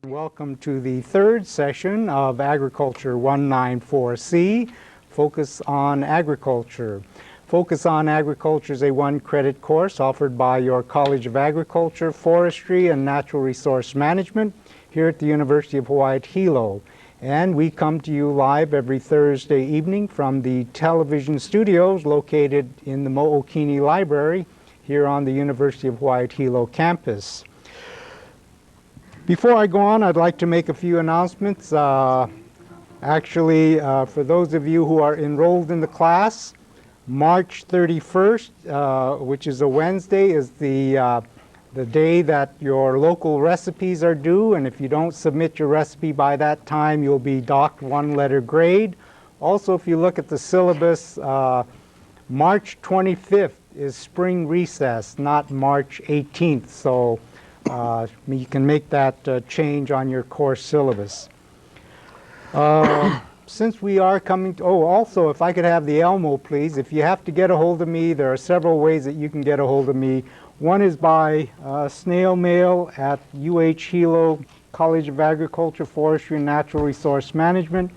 Welcome to the third session of Agriculture 194C, Focus on Agriculture. Focus on Agriculture is a one-credit course offered by your College of Agriculture, Forestry, and Natural Resource Management here at the University of Hawaii at Hilo. And we come to you live every Thursday evening from the television studios located in the Mookini Library here on the University of Hawaii at Hilo campus. Before I go on, I'd like to make a few announcements. For those of you who are enrolled in the class, March 31st, which is a Wednesday, is the day that your local recipes are due, and if you don't submit your recipe by that time, you'll be docked one letter grade. Also, if you look at the syllabus, March 25th is spring recess, not March 18th, so you can make that change on your course syllabus. Since we are coming to, also, if I could have the Elmo, please. If you have to get a hold of me, there are several ways that you can get a hold of me. One is by snail mail at UH Hilo College of Agriculture, Forestry, and Natural Resource Management,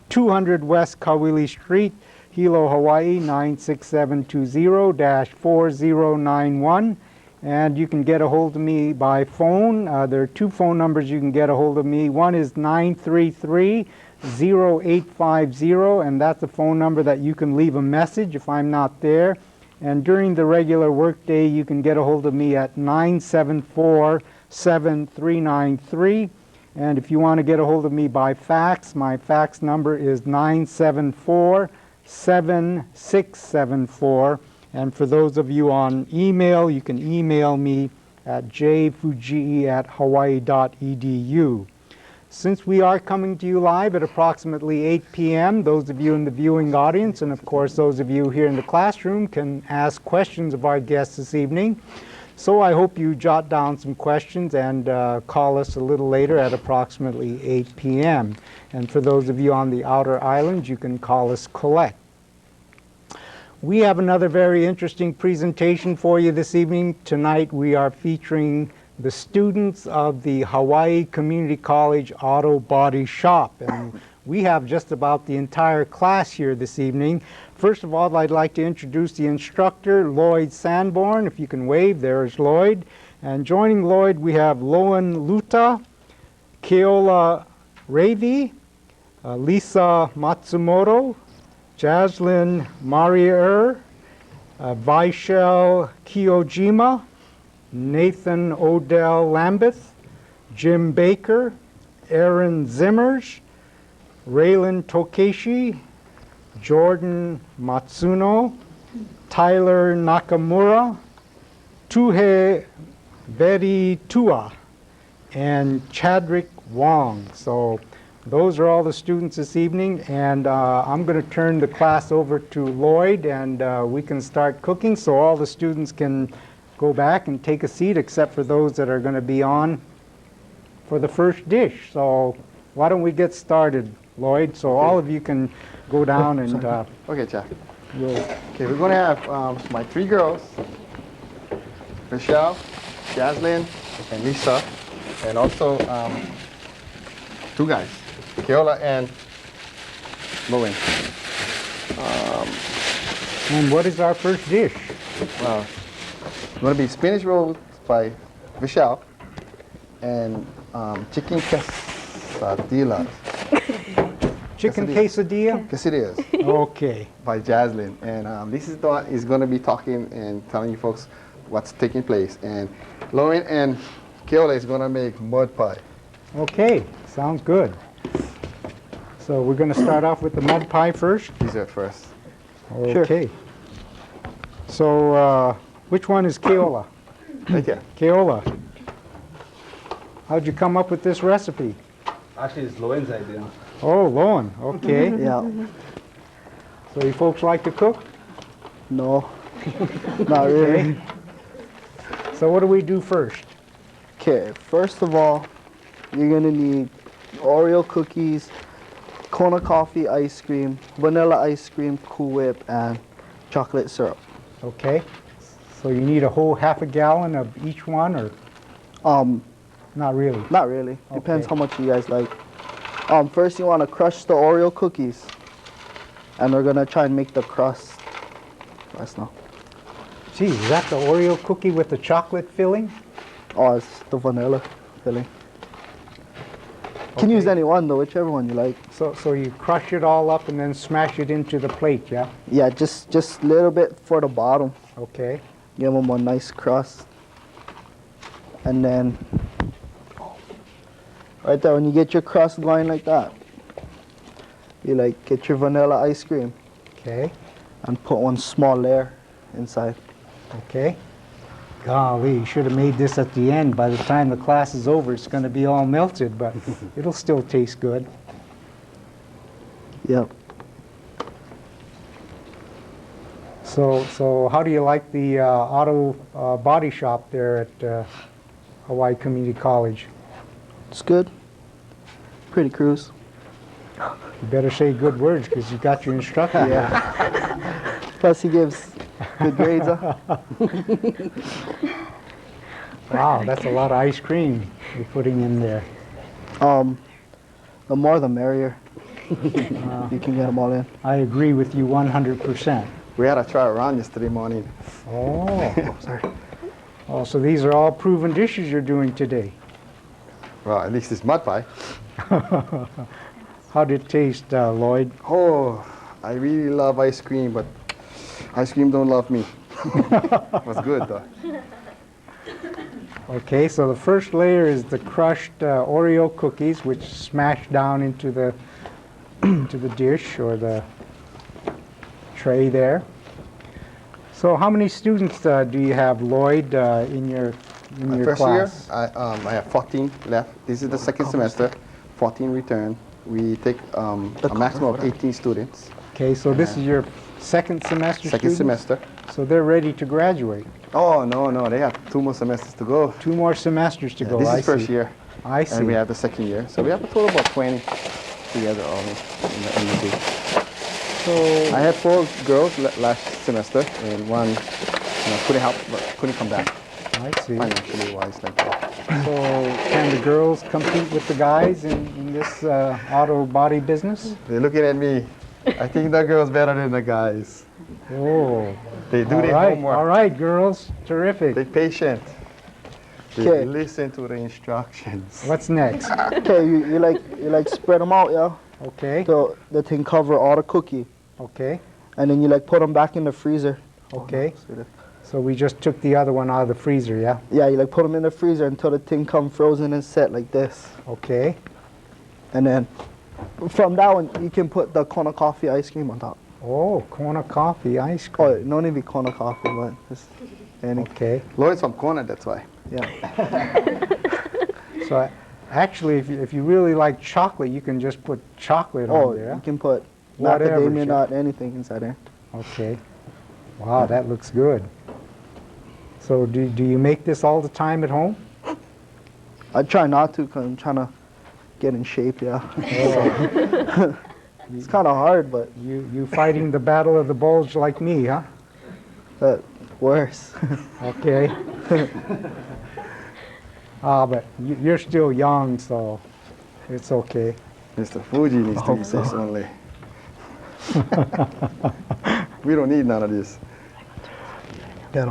200 West Kawili Street, Hilo, Hawaii, 96720-4091. And you can get a hold of me by phone. There are two phone numbers you can get a hold of me. One is 933-0850, and that's a phone number that you can leave a message if I'm not there. And during the regular workday, you can get a hold of me at 974-7393. And if you want to get a hold of me by fax, my fax number is 974-7674. And for those of you on email, you can email me at jfujii@hawaii.edu. Since we are coming to you live at approximately 8 p.m., those of you in the viewing audience, and of course those of you here in the classroom, can ask questions of our guests this evening. So I hope you jot down some questions and call us a little later at approximately 8 p.m. And for those of you on the outer islands, you can call us collect. We have another very interesting presentation for you this evening. Tonight we are featuring the students of the Hawaii Community College Auto Body Shop. And we have just about the entire class here this evening. First of all, I'd like to introduce the instructor, Loyd Sanborn. If you can wave, there's Loyd. And joining Loyd, we have Lowen Luta, Keola Ravey, Lisa Matsumoto, Jaslyn Mariur, Vasheal Kiyojima, Nathan Odell Lambeth, Jim Baker, Aaron Zimmers, Raylan Tokeshi, Jordan Matsuno, Tyler Nakamura, Tuhi Viritua, and Chadrick Wong. So those are all the students this evening, and I'm going to turn the class over to Loyd, and we can start cooking so all the students can go back and take a seat, except for those that are going to be on for the first dish. So why don't we get started, Loyd, so all of you can go down and... okay, Chad. Okay, we're going to have my three girls, Vasheal, Jaslyn, and Lisa, and also two guys, Keola and Lowen. And what is our first dish? Well, it's going to be spinach rolls by Vasheal and chicken quesadillas. Chicken quesadilla? Quesadillas. Okay. By Jaslyn. And this is the one is going to be talking and telling you folks what's taking place. And Lowen and Keola is going to make mud pie. Okay, sounds good. So we're going to start off with the mud pie first? Dessert first. Okay. Sure. So which one is Keola? Right here. Keola, how'd you come up with this recipe? Actually, it's Lowen's idea. Oh, Lowen, okay. Yeah. So you folks like to cook? No, not really. So what do we do first? Okay, first of all, you're gonna need Oreo cookies, Kona coffee ice cream, vanilla ice cream, Cool Whip, and chocolate syrup. Okay. So you need a whole half a gallon of each one, or? Not really. Not really. Depends Okay. how much you guys like. First you want to crush the Oreo cookies. And we're gonna try and make the crust. Right now. Gee, is that the Oreo cookie with the chocolate filling? Oh, it's the vanilla filling. Can use any one though, whichever one you like. So you crush it all up and then smash it into the plate, yeah? Yeah, just a little bit for the bottom. Okay. Give them a nice crust. And then, right there, when you get your crust going like that, you like get your vanilla ice cream Okay. and put one small layer inside. Okay. Golly, you should have made this at the end. By the time the class is over, it's going to be all melted, but it'll still taste good. Yep. So how do you like the auto body shop there at Hawaii Community College? It's good. Pretty cruise. You better say good words because you got your instructor. Yeah. Plus he gives good grades. Huh? Wow, that's a lot of ice cream you're putting in there. The more the merrier. You can get them all in. I agree with you 100%. We had a try around yesterday morning. Oh, sorry. Oh, so these are all proven dishes you're doing today. Well, at least it's mud pie. How did it taste, Loyd? Oh, I really love ice cream, but ice cream don't love me. It was good though. Okay, so the first layer is the crushed Oreo cookies, which smash down into the into the dish or the tray there. So how many students do you have, Loyd, in your First class? year, I have 14 left. This is the second semester, 14 return. We take a maximum of 18 students. Okay, so this is your second semester Second students? semester. So they're ready to graduate. Oh, no, they have 2 more semesters to go. 2 more semesters to go. This I is first see. year, I see. and we have the second year. So we have a total of about 20 together all in the group. So I had 4 girls last semester, and one couldn't help, but couldn't come back I see. financially wise like that. So can the girls compete with the guys in this auto body business? They're looking at me. I think the girls better than the guys. Oh, They do all their right, homework. all right, girls, terrific. They're patient. They Okay. listen to the instructions. What's next? Okay, you like spread them out, yeah? Okay, So the thing cover all the cookie. okay, And then you like put them back in the freezer. okay. So we just took the other one out of the freezer, yeah? Yeah, you like put them in the freezer until the thing come frozen and set like this. Okay, And then from that one, you can put the Kona coffee ice cream on top. oh, Kona coffee ice Oh, cream. no need to be Kona coffee, but just any. Okay, Loyd's from Kona, that's why. Yeah. so actually, if you really like chocolate, you can just put chocolate Oh, on there. you can put Whatever, macadamia sure. nut, anything inside there. Okay. Wow, that looks good. So do you make this all the time at home? I try not to because I'm trying to get in shape, yeah. It's kind of hard, but You fighting the battle of the bulge like me, huh? worse. Okay. But you're still young, so it's okay. Mr. Fujii needs to eat this only. We don't need none of this.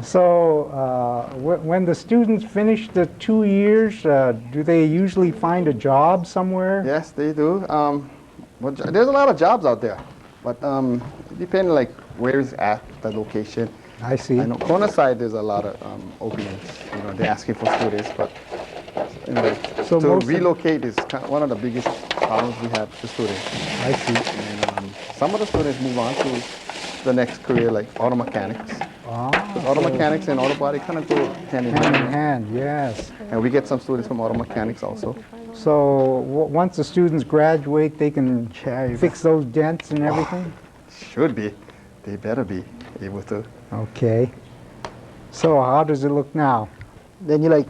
So when the students finish the 2 years, do they usually find a job somewhere? Yes, they do. There's a lot of jobs out there, but it depends like where it's at, the location. I see. I know Kona side there's a lot of openings. You know, they're asking for students, but you know, So to most of- relocate is kind of one of the biggest problems we have for students. I see. And some of the students move on to the next career, like auto mechanics. Because auto mechanics and auto body kind of go hand in Hand in hand. hand, yes. And we get some students from auto mechanics also. So once the students graduate, they can fix those dents and everything? Should be. They better be able to. Okay. So how does it look now? Then you like,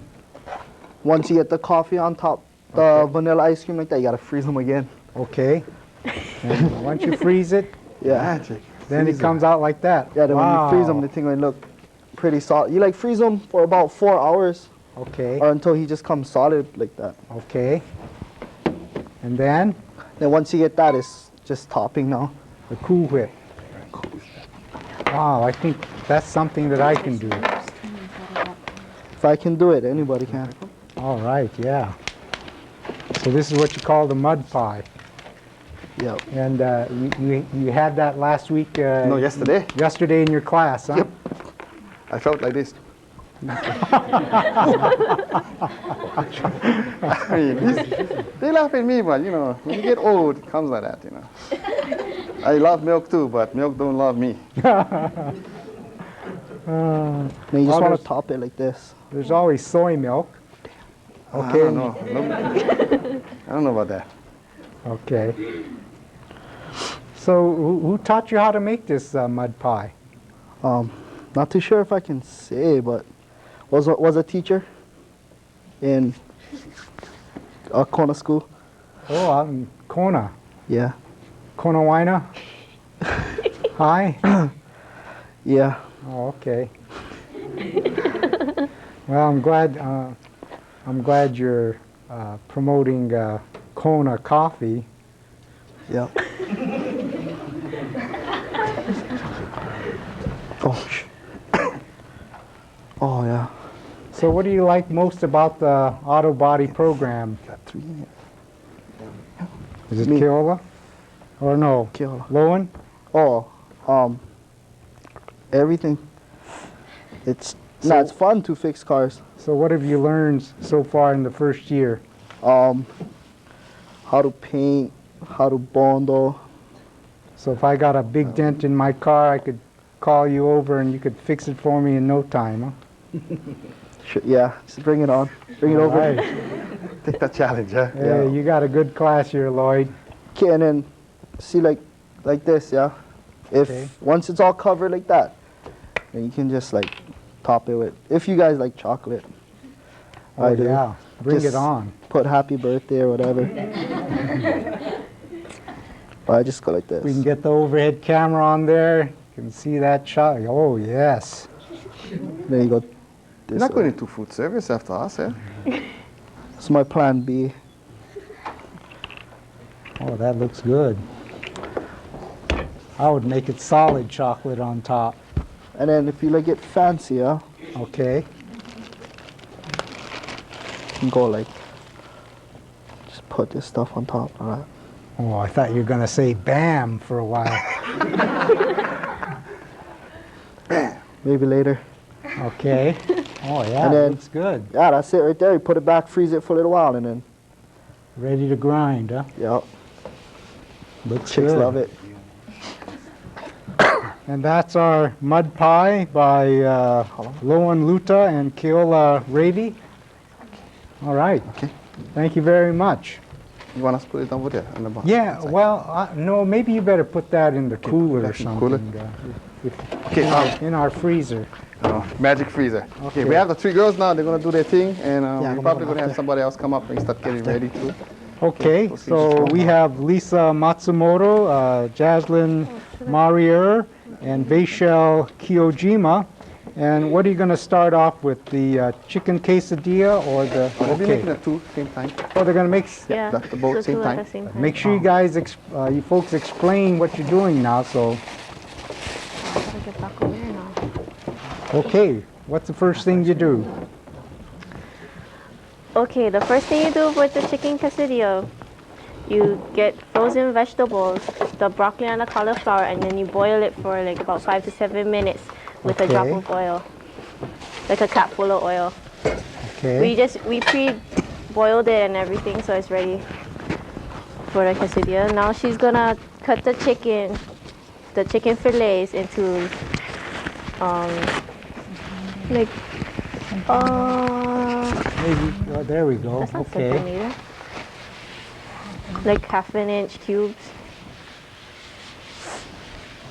once you get the coffee on top, the vanilla ice cream like that, you gotta freeze them again. Okay. And once you freeze it, Yeah. Magic. then it comes out like that. Yeah, then when you freeze them, Wow. the thing will look pretty solid. You like freeze them for about 4 hours. Okay. or until he just comes solid like that. Okay. And then Then once you get that, it's just topping now. the Cool Whip. Wow, I think that's something that I can do. If I can do it, anybody can. All right, yeah. So this is what you call the mud pie. Yep. And you had that last week? No, yesterday. Yesterday in your class, huh? Yep. I felt like this. I mean, they laugh at me, but you know, when you get old, it comes like that, you know. I love milk too, but milk don't love me. Then you just Well, want there's- to top it like this. There's always soy milk. I Okay. don't know. I don't know about that. Okay. So who taught you how to make this mud pie? Not too sure if I can say, but was a teacher in Kona school. Oh, out in Kona. Yeah. Kona Wina? Hi? Yeah. Oh, okay. Well, I'm glad you're promoting Kona coffee. Yeah. Oh. Oh yeah. So what do you like most about the auto body program? Got 3 in here. Is it Me. Keola? Or no? Keola. Lowen? Oh, everything. It's fun to fix cars. So what have you learned so far in the first year? How to paint, how to bondo. So if I got a big dent in my car, I could call you over and you could fix it for me in no time, huh? Yeah, just bring it on. Bring it All over. right. Take that challenge, huh? Hey, you got a good class here, Loyd. Okay, and then see like this, yeah. If Okay. once it's all covered like that, then you can just like top it with. If you guys like chocolate, Oh, I do. yeah. Bring Just it on. Put happy birthday or whatever. But I just go like this. We can get the overhead camera on there. You can see that shot. Oh, yes. Then you go. You're not going into food service after us, eh? That's my plan B. Oh, that looks good. I would make it solid chocolate on top. And then if you like it fancier, Okay. you can go like, just put this stuff on top. All right. Oh, I thought you were going to say bam for a while. Maybe later. Okay. Oh, yeah, And then- looks good. Yeah, that's it right there. You put it back, freeze it for a little while, and then, Ready to grind, huh? yeah, Looks chicks good. love it. And that's our mud pie by Lowen Luta and Keola Ravey. All right. Okay. Thank you very much. You want us to put it over there on the bottom? Yeah, well, no, maybe you better put that in the cooler or back in the cooler. something. Okay, In our freezer. magic freezer. Okay, we Okay. have the 3 girls now. They're going to do their thing, and Yeah, we're probably going to have somebody else come up and start getting ready too. Okay, Those so freezers. we have Lisa Matsumoto, Jaslyn Mariur, and Vasheal Kiyojima. And what are you going to start off with, the chicken quesadilla or the... We'll be making Okay. the 2 same time. Oh, they're going to make... Yeah, that's the both so same two time. at the same time. Make sure you guys, you folks explain what you're doing now, so... Gotta get back over here now. Okay, what's the first thing you do? Okay, the first thing you do with the chicken quesadilla, you get frozen vegetables, the broccoli and the cauliflower, and then you boil it for like about 5 to 7 minutes with a drop Okay. of oil, like a cup full of oil. Okay. We pre-boiled it and everything, so it's ready for the quesadilla. Now she's gonna cut the chicken fillets into like Maybe, oh, there we go. that's not Okay. centimeter. Like 1/2 inch cubes.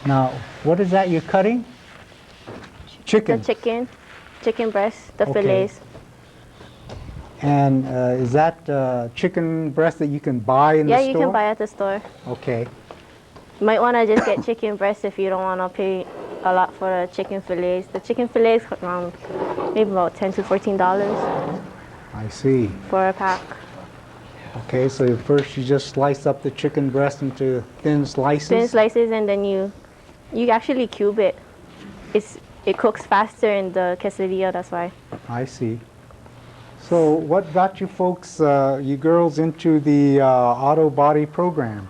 Now, what is that you're cutting? Chicken. The chicken breast, the Okay. fillets. And is that chicken breast that you can buy in the Yeah, store? you can buy at the store. Okay. You might want to just get chicken breast if you don't want to pay a lot for the chicken fillets. The chicken fillets around maybe about $10 to $14 I see. for a pack. Okay, so first you just slice up the chicken breast into thin slices. Thin slices, and then you actually cube it. It cooks faster in the quesadilla, that's why. I see. So what got you folks, you girls, into the auto body program?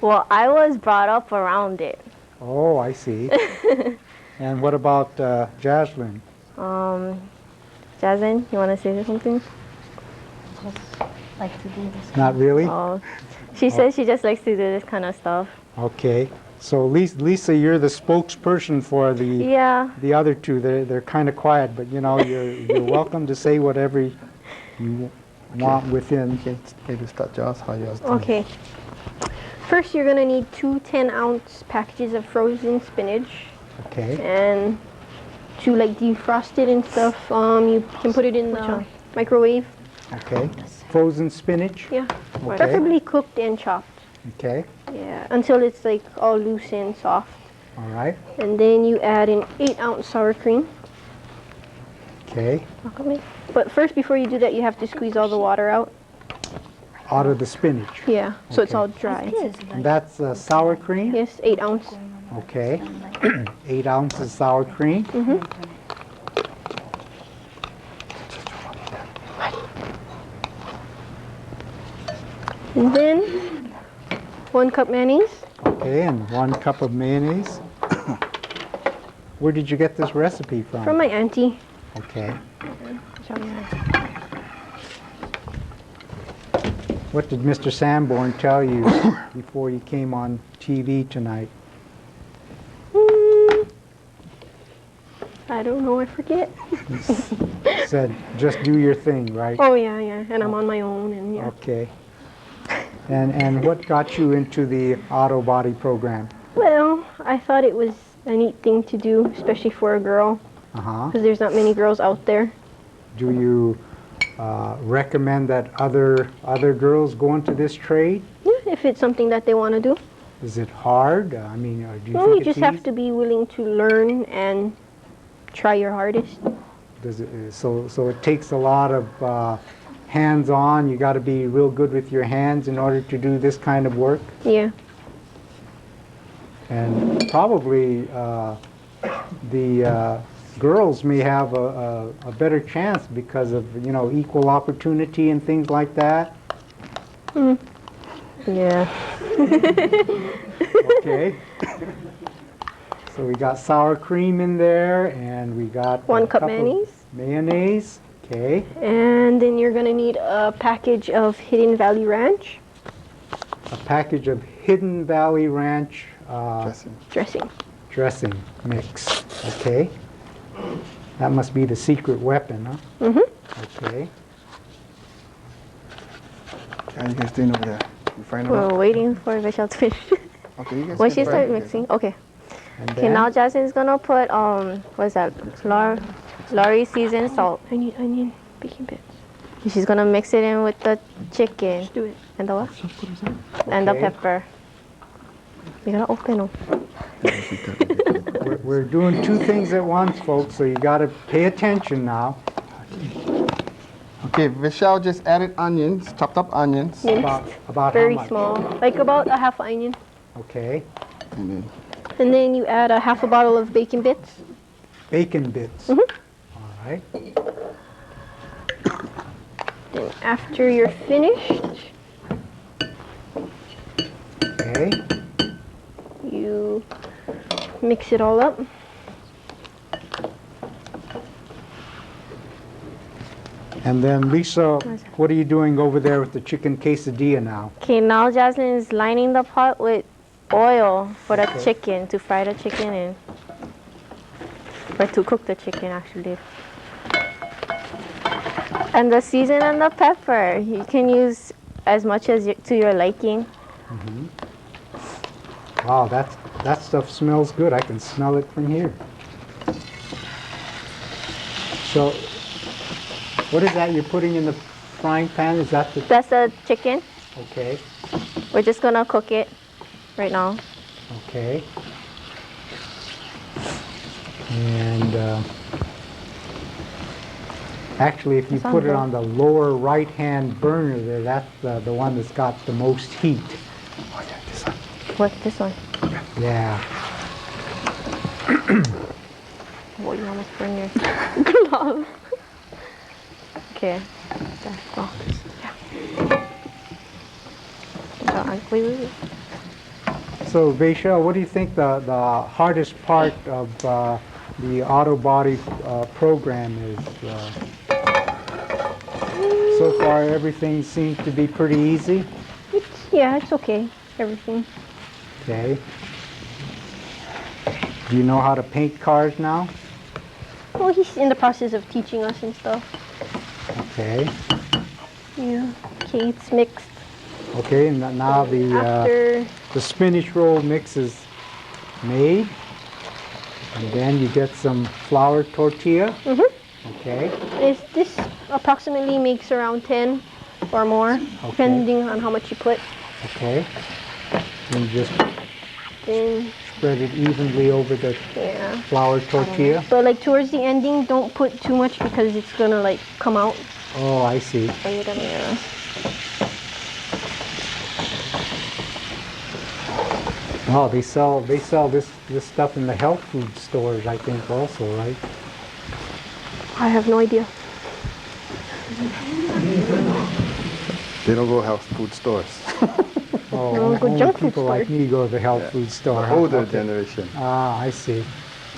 Well, I was brought up around it. Oh, I see. And what about Jaslyn? Jaslyn, you want to say something? Like to do this. Not really? Oh, she says she just likes to do this kind of stuff. Okay. So Lisa, you're the spokesperson for the Yeah. the other two. They're kind of quiet, but you know you're welcome to say whatever you want within. Okay, maybe start, Josh. How you? Okay. First, you're going to need 2 10-ounce packages of frozen spinach. Okay. And to like defrost it and stuff, you can put it in the microwave. Okay. Frozen spinach. Yeah. Okay. Preferably cooked and chopped. Okay. Yeah. Until it's like all loose and soft. All right. And then you add an 8-ounce sour cream. Okay. But first, before you do that, you have to squeeze all the water out. Out of the spinach. Yeah. So it's Okay. all dry. And that's sour cream. Yes, 8 ounce. Okay. 8 ounces sour cream. And then 1 cup mayonnaise. Okay, and 1 cup of mayonnaise. Where did you get this recipe from? From my auntie. Okay. What did Mr. Sanborn tell you before you came on TV tonight? I don't know, I forget. Said, just do your thing, right? Oh yeah, yeah, and I'm on my own, and yeah. Okay. And what got you into the auto body program? Well, I thought it was a neat thing to do, especially for a girl, Uh-huh. because there's not many girls out there. Do you recommend that other girls go into this trade? Yeah, if it's something that they want to do. Is it hard? I mean, do you No, think you it's just have easy? to be willing to learn and try your hardest. Does it, so it takes a lot of hands-on. You got to be real good with your hands in order to do this kind of work. Yeah. And probably the girls may have a better chance because of, you know, equal opportunity and things like that. Yeah. Okay. So we got sour cream in there, and we got 1 a cup cup of mayonnaise. Mayonnaise. Okay. And then you're gonna need a package of Hidden Valley Ranch A package of Hidden Valley Ranch dressing. dressing mix. Okay. That must be the secret weapon, huh? Okay. How you guys doing over there? You find We're out? waiting for Vasheal to finish. Okay, you guys. When can she try starts it. mixing, okay. And Okay, then now Jaslyn's gonna put what's that? Lorry seasoned salt. I need onion, bacon bits. She's gonna mix it in with the chicken Do it. and the what? And the Okay. pepper. You gotta open them. we're doing two things at once, folks, so you got to pay attention now. Okay, Vasheal just added onions, chopped up onions. About Very how much? small, like about a half onion. Okay. And then And then you add a half a bottle of bacon bits. Bacon bits. Mm-hmm. All right. Then after you're finished, Okay. you mix it all up. And then Lisa, what are you doing over there with the chicken quesadilla now? Okay, now Jaslyn is lining the pot with oil for the Okay. chicken, to fry the chicken in. Or to cook the chicken, actually. And the season and the pepper, you can use as much as to your liking. Wow, that stuff smells good. I can smell it from here. So, what is that you're putting in the frying pan? Is that the... That's the chicken. Okay, We're just gonna cook it right now. okay. And actually, if you It's on put it the- on the lower right-hand burner there, that's the one that's got the most heat. Oh yeah, this one. What, this one? Yeah. Oh, you almost burned your glove. Okay. There. Oh. Yeah. Wait. So, Vasheal, what do you think the hardest part of the auto body program is? So far, everything seems to be pretty easy. Yeah, it's okay. Everything. Okay. Do you know how to paint cars now? Well, he's in the process of teaching us and stuff. Okay. Yeah. Okay, it's mixed. Okay, and now After the spinach roll mix is made. And then you get some flour tortilla. Okay. this approximately makes around 10 or more, depending on how much you put. Okay. And just Then spread it evenly over the yeah. flour tortilla. But like towards the ending, don't put too much because it's gonna like come out. Oh, I see. Yeah. Oh, they sell this stuff in the health food stores, I think, also, right? I have no idea. They don't go health food stores. Oh, No, go only junk food people like store. me go to the health food store. The huh? older Okay. generation. Ah, I see.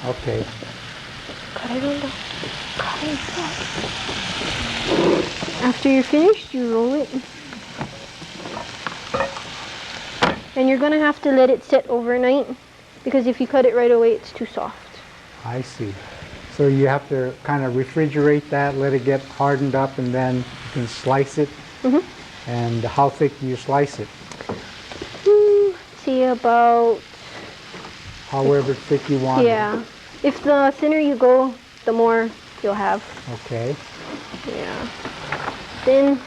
Okay. After you're finished, you roll it. And you're gonna have to let it sit overnight because if you cut it right away, it's too soft. I see. So you have to kind of refrigerate that, let it get hardened up, and then you can slice it. And how thick do you slice it? See about, However thick you want yeah. If the thinner you go, the more you'll have. it. Okay. Yeah. Then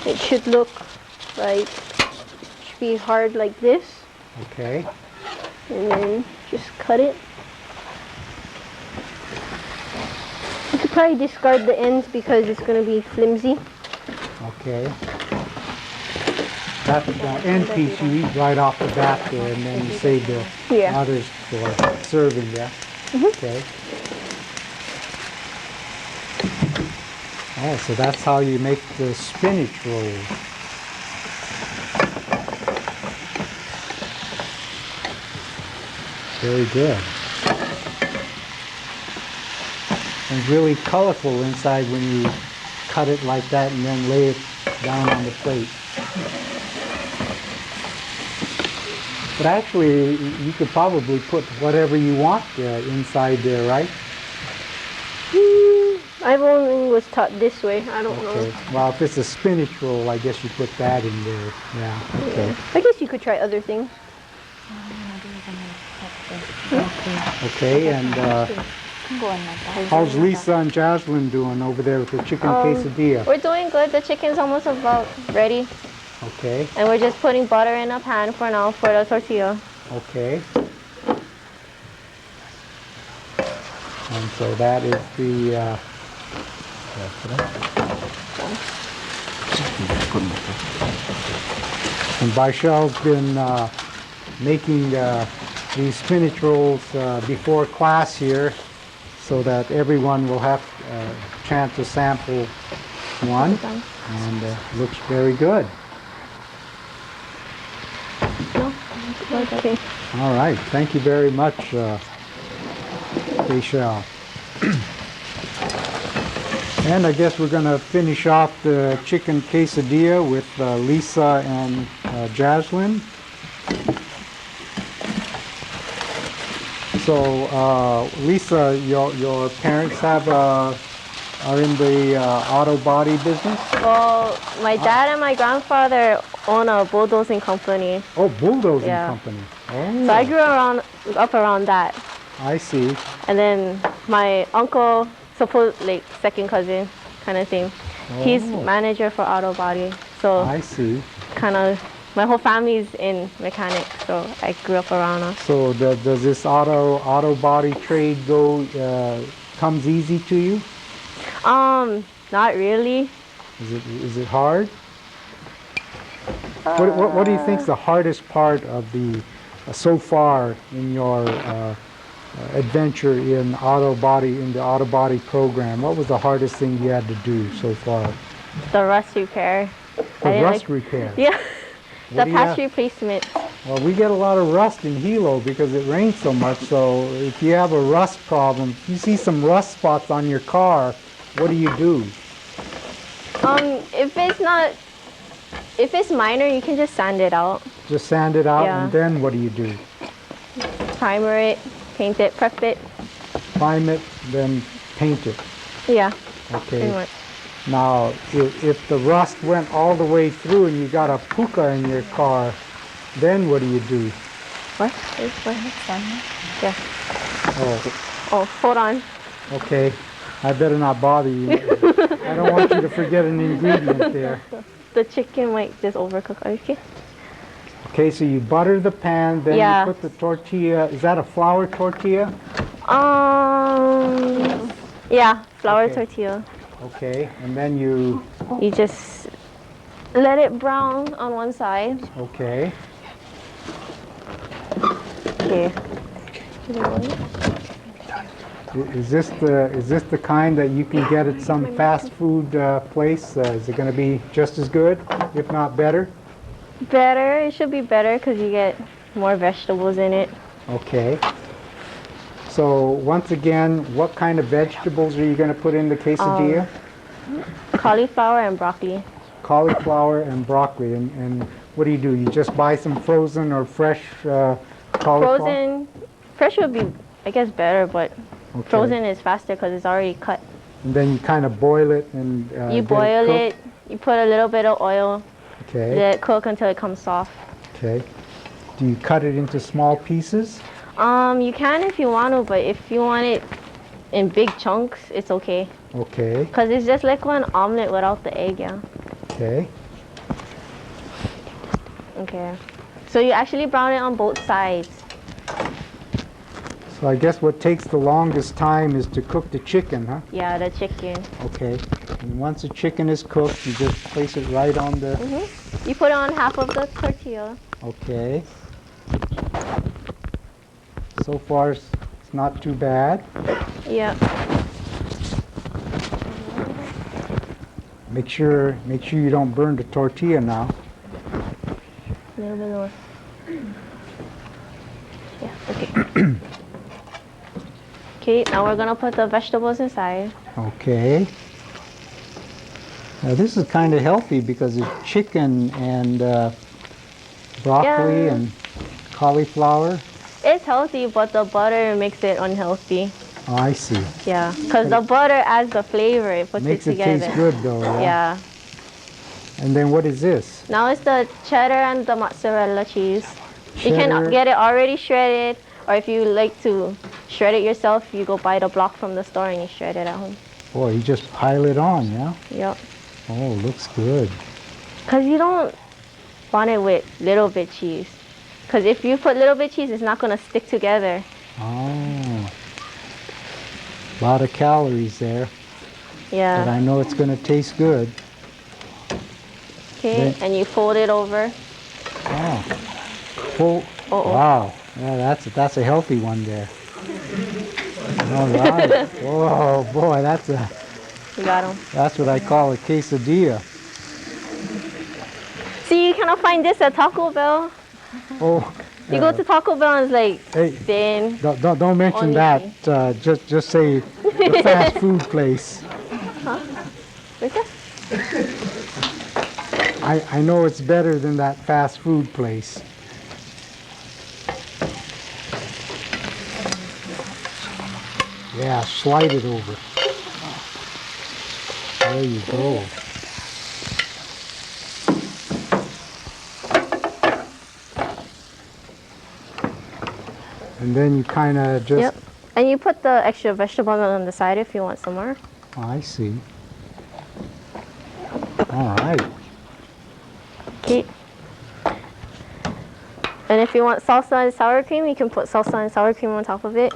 it should look like, should be hard like this. Okay. And then just cut it. You could probably discard the ends because it's going to be flimsy. Okay. That end piece you eat right off the bat there, and then you save the Yeah. others for serving, yeah? Okay. Oh, so that's how you make the spinach roll. Very good. And really colorful inside when you cut it like that and then lay it down on the plate. But actually, you could probably put whatever you want inside there, right? I've only was taught this way. I don't Okay. know. Well, if it's a spinach roll, I guess you put that in there. Yeah. Okay. I guess you could try other things. Okay. And how's Lisa and Jaslyn doing over there with the chicken quesadilla? We're doing good. The chicken's almost about ready. Okay. And we're just putting butter in a pan for now for the tortilla. Okay. And so that is the. And Vasheal's been making these spinach rolls before class here, so that everyone will have a chance to sample one, and looks very good. Okay. All right, thank you very much, Vasheal. And I guess we're going to finish off the chicken quesadilla with Lisa and Jaslyn. So, Lisa, your parents are in the auto body business? Well, my dad and my grandfather own a bulldozing company. Oh, bulldozing Yeah. company. Oh, So I grew up around that. I see. And then my uncle, like second cousin kind of thing, he's Oh. manager for auto body. So I see. kind of My whole family's in mechanics, so I grew up around us. So does this auto body trade comes easy to you? Not really. Is it hard? What do you think's the hardest part of the so far in your adventure in the auto body program? What was the hardest thing you had to do so far? The rust repair. The rust repair. Yeah. What The do you patch have? replacement. Well, we get a lot of rust in Hilo because it rains so much. So if you have a rust problem, if you see some rust spots on your car, what do you do? If it's minor, you can just sand it out. Just sand it out, Yeah. and then what do you do? Primer it, paint it, prep it. Prime it, then paint it. Yeah, Okay. pretty much. Now, if the rust went all the way through and you got a puka in your car, then what do you do? What? Yeah. Oh, Oh, hold on. okay. I better not bother you. I don't want you to forget an ingredient there. The chicken might just overcook. Are you okay? Okay, so you butter the pan, then Yeah. you put the tortilla. Is that a flour tortilla? Yeah, flour Okay. tortilla. Okay, and then you, You just let it brown on one side. okay. Okay. Is this the kind that you can get at some fast food place? Is it going to be just as good, if not better? Better. It should be better because you get more vegetables in it. Okay. So once again, what kind of vegetables are you going to put in the quesadilla? Cauliflower and broccoli. Cauliflower and broccoli. And what do? You just buy some frozen or fresh cauliflower? Frozen, fresh would be, I guess, better, but Okay. frozen is faster because it's already cut. And then you kind of boil it and You boil it, you put a little bit of oil, Okay. let it cook until it comes soft. Okay. Do you cut it into small pieces? You can if you want to, but if you want it in big chunks, it's okay. Okay. Because it's just like an omelet without the egg, yeah. Okay. Okay. So you actually brown it on both sides. So I guess what takes the longest time is to cook the chicken, huh? Yeah, the chicken. Okay. And once the chicken is cooked, you just place it right on the... You put on half of the tortilla. Okay. So far, it's not too bad. Yeah. Make sure you don't burn the tortilla now. A little bit more. Yeah, okay. Okay, now we're gonna put the vegetables inside. Okay. Now this is kind of healthy because it's chicken and broccoli Yeah. and cauliflower. It's healthy, but the butter makes it unhealthy. Oh, I see. Yeah, because the butter adds the flavor, it puts Makes it it together. taste good though, yeah? Yeah. And then what is this? Now it's the cheddar and the mozzarella cheese. You Cheddar. can get it already shredded, or if you like to shred it yourself, you go buy the block from the store and you shred it at home. Boy, you just pile it on, yeah? Yep. Oh, looks good. Because you don't want it with little bit cheese. Because if you put little bit cheese, it's not going to stick together. Oh. A lot of calories there, but Yeah. I know it's going to taste good. Okay, Then- and you fold it over. Oh. Full. Uh-oh. Wow. Yeah, that's a healthy one there. All right. Oh boy, You got them. that's what I call a quesadilla. See, you cannot find this at Taco Bell. Oh. You go to Taco Bell and it's like Hey, thin. don't mention that. Just say the fast food place. What's that? I know it's better than that fast food place. Yeah, slide it over. There you go. And then you kind of just... Yep. And you put the extra vegetables on the side if you want some more. Oh, I see. All right. Okay. And if you want salsa and sour cream, you can put salsa and sour cream on top of it.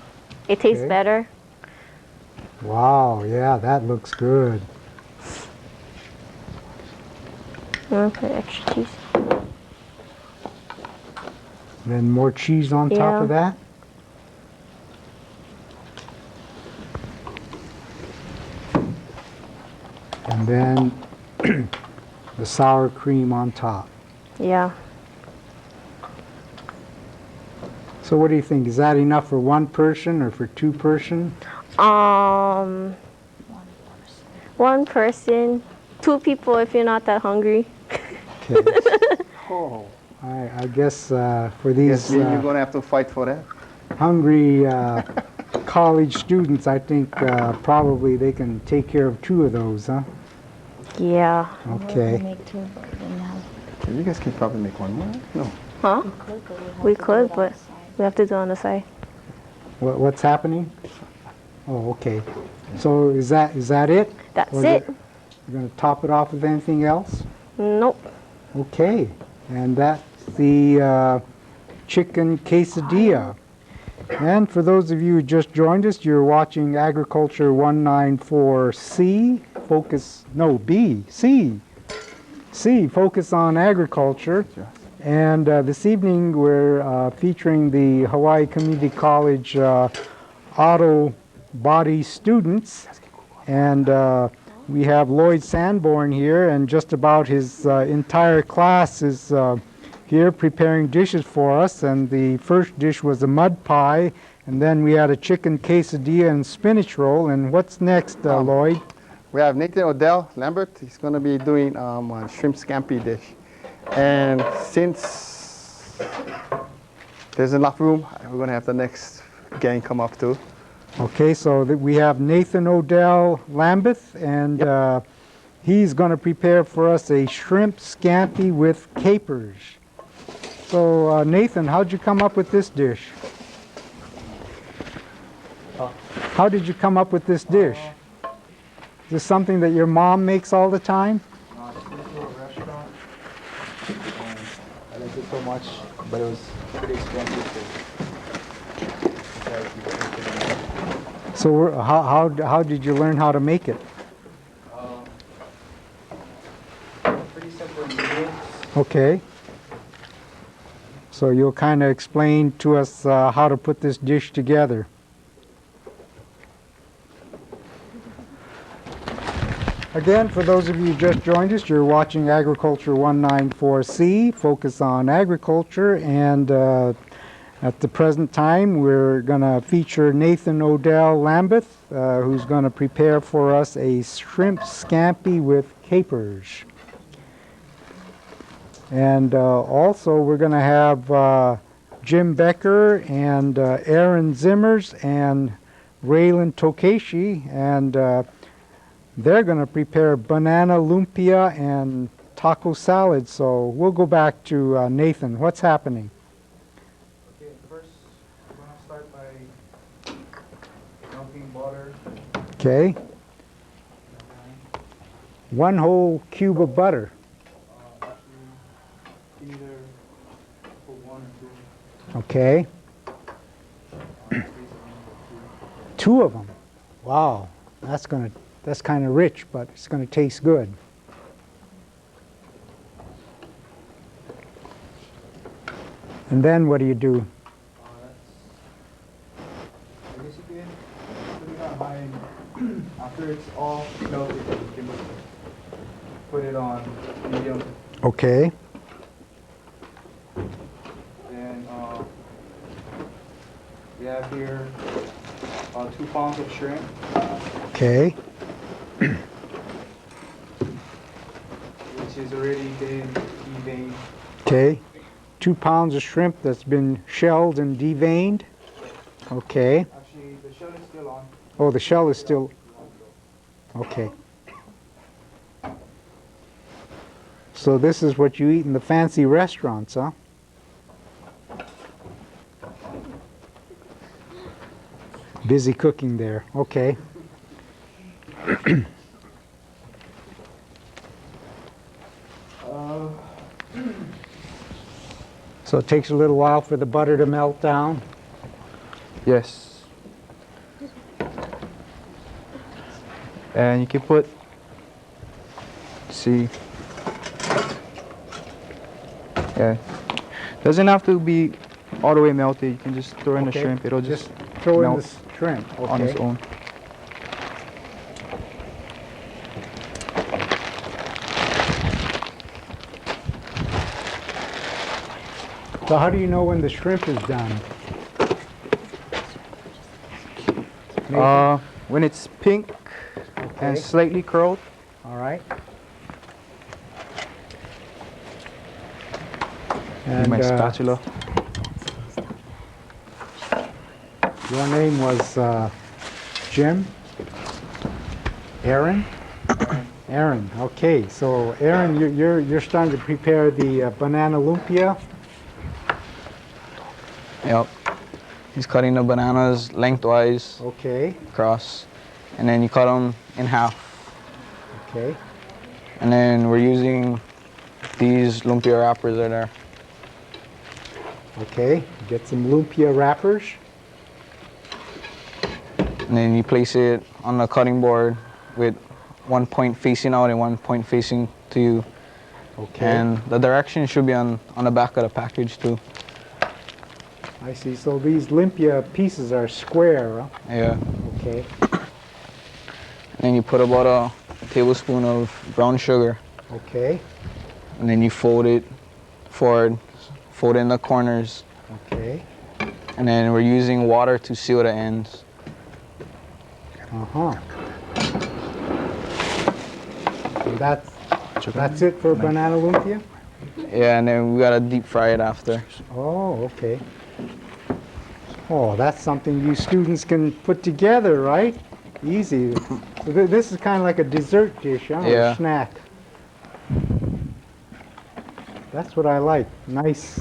It tastes Okay. better. Wow, yeah, that looks good. I'm gonna put extra cheese. Then more cheese on top Yeah. of that. And then the sour cream on top. Yeah. So what do you think? Is that enough for one person or for two person? One person, two people if you're not that hungry. Okay. Oh, I guess for yes, these you're going to have to fight for that. hungry college students, I think probably they can take care of two of those, huh? Yeah. Okay. Okay, you guys can probably make one more. No. Huh? We could, but we have to do it on the side. What's happening? Oh, okay. So is that it? That's Or is it. You're going to top it off with anything else? Nope. Okay. And that's the chicken quesadilla. And for those of you who just joined us, you're watching Agriculture 194C, C, focus on agriculture. And this evening we're featuring the Hawaii Community College auto body students. And we have Loyd Sanborn here, and just about his entire class is here preparing dishes for us. And the first dish was a mud pie, and then we had a chicken quesadilla and spinach roll. And what's next, Loyd? We have Nathan Odell Lambert. He's going to be doing a shrimp scampi dish. And since there's enough room, we're going to have the next gang come up too. Okay, so we have Nathan Odell Lambeth, and he's going to prepare for us a shrimp scampi with capers. So Nathan, how'd you come up with this dish? How did you come up with this dish? Is this something that your mom makes all the time? I went to a restaurant and I liked it so much, but it was pretty expensive. So how did you learn how to make it? Pretty simple ingredients. Okay. So you'll kind of explain to us how to put this dish together. Again, for those of you who just joined us, you're watching Agriculture 194C, focus on agriculture, and at the present time we're going to feature Nathan Odell Lambeth, who's going to prepare for us a shrimp scampi with capers. And also we're going to have Jim Becker and Aaron Zimmers and Raylan Tokeshi, and they're going to prepare banana lumpia and taco salad. So we'll go back to Nathan. What's happening? Okay, first we're going to start by melting butter. Okay. 1 whole cube of butter. Actually, either put 1 or 2. Okay. 2 of them. Wow. That's kind of rich, but it's going to taste good. And then what do you do? That's basically put it on high. After it's all melted, you can put it on medium. Okay. Then we have here 2 pounds of shrimp. Okay. Which is already been deveined. Okay. 2 pounds of shrimp that's been shelled and deveined. Okay. Actually, the shell is still on. Oh, the shell is still. Okay. So this is what you eat in the fancy restaurants, huh? Busy cooking there. Okay. So it takes a little while for the butter to melt down. Yes. And you can put, see, yeah. Doesn't have to be all the way melted. You can just throw in the Okay. shrimp. It'll just throw in melt the shrimp. on its Okay. own. So how do you know when the shrimp is done? Nathan? When it's pink Okay. and slightly curled, All right. with my spatula. Your name was Jim? Aaron? Aaron. Okay. So Aaron, you're starting to prepare the banana lumpia. Yep. He's cutting the bananas lengthwise, Okay. across, and then you cut them in half. Okay. And then we're using these lumpia wrappers that are there. Okay. Get some lumpia wrappers. And then you place it on the cutting board with one point facing out and one point facing to you. Okay. And the direction should be on the back of the package too. I see. So these lumpia pieces are square. Huh? Yeah. Okay. And then you put about a tablespoon of brown sugar. Okay. And then you fold it forward, fold in the corners. Okay. And then we're using water to seal the ends. Uh-huh. And that's it for banana lumpia? Yeah, and then we gotta deep fry it after. Oh, okay. Oh, that's something you students can put together, right? Easy. So this is kind of like a dessert dish, huh? Or Yeah. a snack. That's what I like. Nice,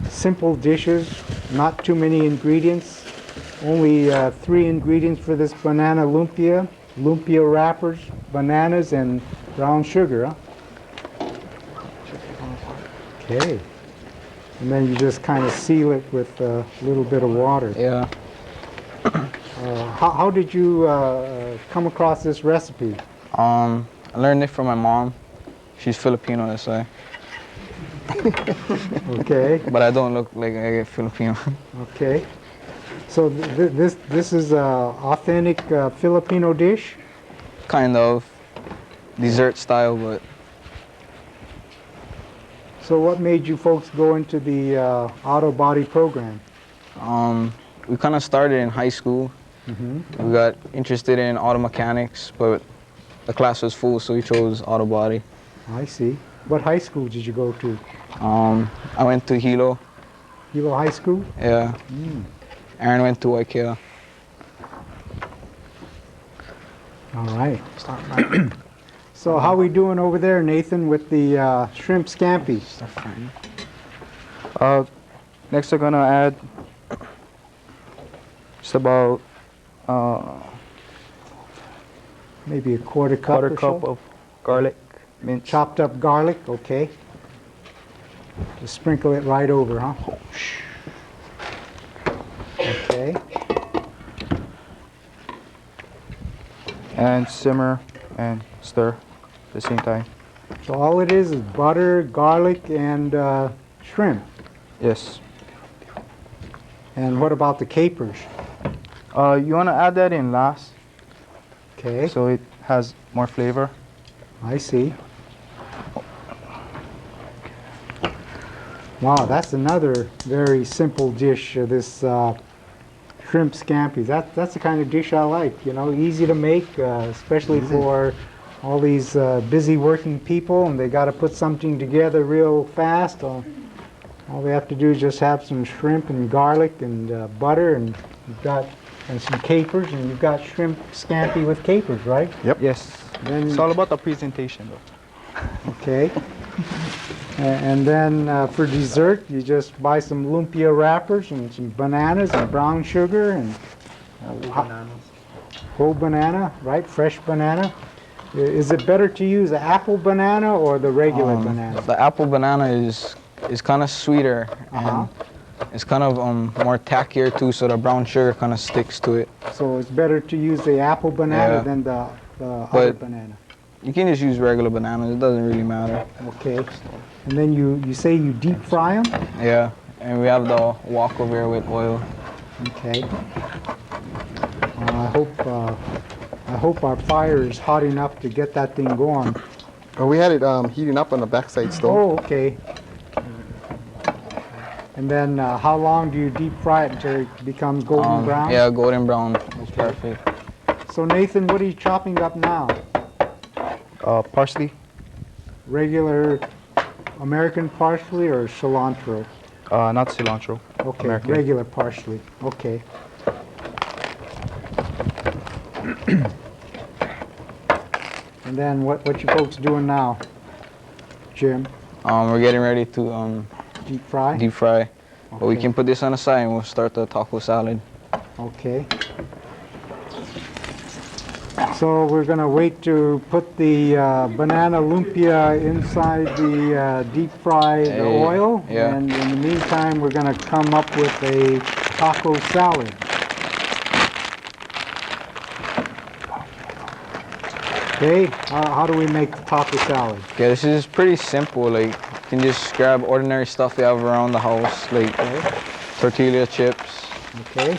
simple dishes, not too many ingredients. Only 3 ingredients for this banana lumpia. Lumpia wrappers, bananas, and brown sugar, huh? Okay. And then you just kind of seal it with a little bit of water. Yeah. How did you come across this recipe? I learned it from my mom. She's Filipino, that's why. Okay, But I don't look like I get Filipino. okay. So this is a authentic Filipino dish? Kind of dessert style, but So what made you folks go into the auto body program? we kind of started in high school. We got interested in auto mechanics, but the class was full, so we chose auto body. I see. What high school did you go to? I went to Hilo. Hilo High School? Yeah. Aaron went to Ikea. All right. So how we doing over there, Nathan, with the shrimp scampi? Next, we're gonna add just about Maybe a quarter cup quarter or cup so? of garlic minced. Chopped up garlic, okay. Just sprinkle it right over, huh? Okay. And simmer and stir at the same time. So all it is butter, garlic, and shrimp. Yes. And what about the capers? You want to add that in last Okay, so it has more flavor. I see. Wow, that's another very simple dish, this shrimp scampi. That's the kind of dish I like, you know, easy to make, especially for all these busy working people, and they got to put something together real fast. All they have to do is just have some shrimp and garlic and butter, and you've got some capers, and you've got shrimp scampi with capers, right? Yes. Then It's all about the presentation though. okay. And then for dessert, you just buy some lumpia wrappers and some bananas and brown sugar and whole banana, right? Fresh banana. Is it better to use the apple banana or the regular banana? The apple banana is it's kind of sweeter and it's kind of more tackier too, so the brown sugar kind of sticks to it. So it's better to use the apple banana Yeah. than the other banana. You can just use regular bananas. It doesn't really matter. Okay. And then you say you deep fry them? Yeah. And we have the wok over here with oil. Okay. I hope our fire is hot enough to get that thing going. Oh, we had it heating up on the backside stove. Oh, okay. And then how long do you deep fry it until it becomes golden brown? Yeah, golden brown. It's perfect. So Nathan, what are you chopping up now? Parsley. Regular American parsley or cilantro? Not cilantro. Okay, American. regular parsley. Okay. And then what you folks doing now, Jim? We're getting ready to Deep fry? deep fry. But we Okay. can put this on the side and we'll start the taco salad. Okay. So we're going to wait to put the banana lumpia inside the deep fry the oil. yeah. And in the meantime, we're going to come up with a taco salad. Okay, how do we make the taco salad? Okay, this is pretty simple. Like, you can just grab ordinary stuff you have around the house, like tortilla chips. Okay,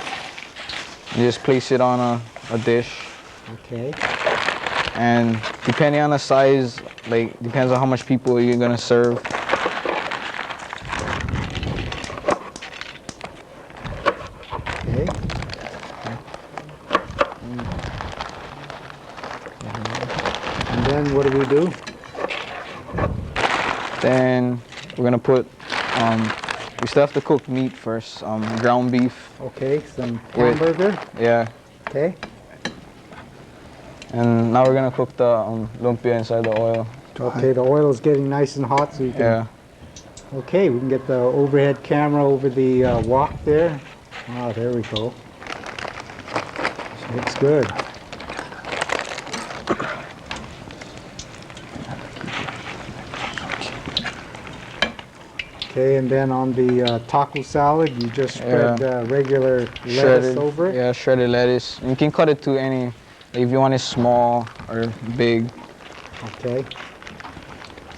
You just place it on a dish. okay, And depending on the size, like, depends on how much people you're gonna serve. okay. And then what do? Then we're gonna put, we still have to cook meat first, ground beef. Okay, some Wait. hamburger. Yeah. Okay, And now we're gonna cook the lumpia inside the oil. okay, the oil is getting nice and hot so you can... Yeah. Okay, we can get the overhead camera over the wok there. Ah, there we go. Looks good. Okay, and then on the taco salad, you just spread regular lettuce Shredded, over it? yeah, shredded lettuce. And you can cut it to any, like, if you want it small or big. Okay.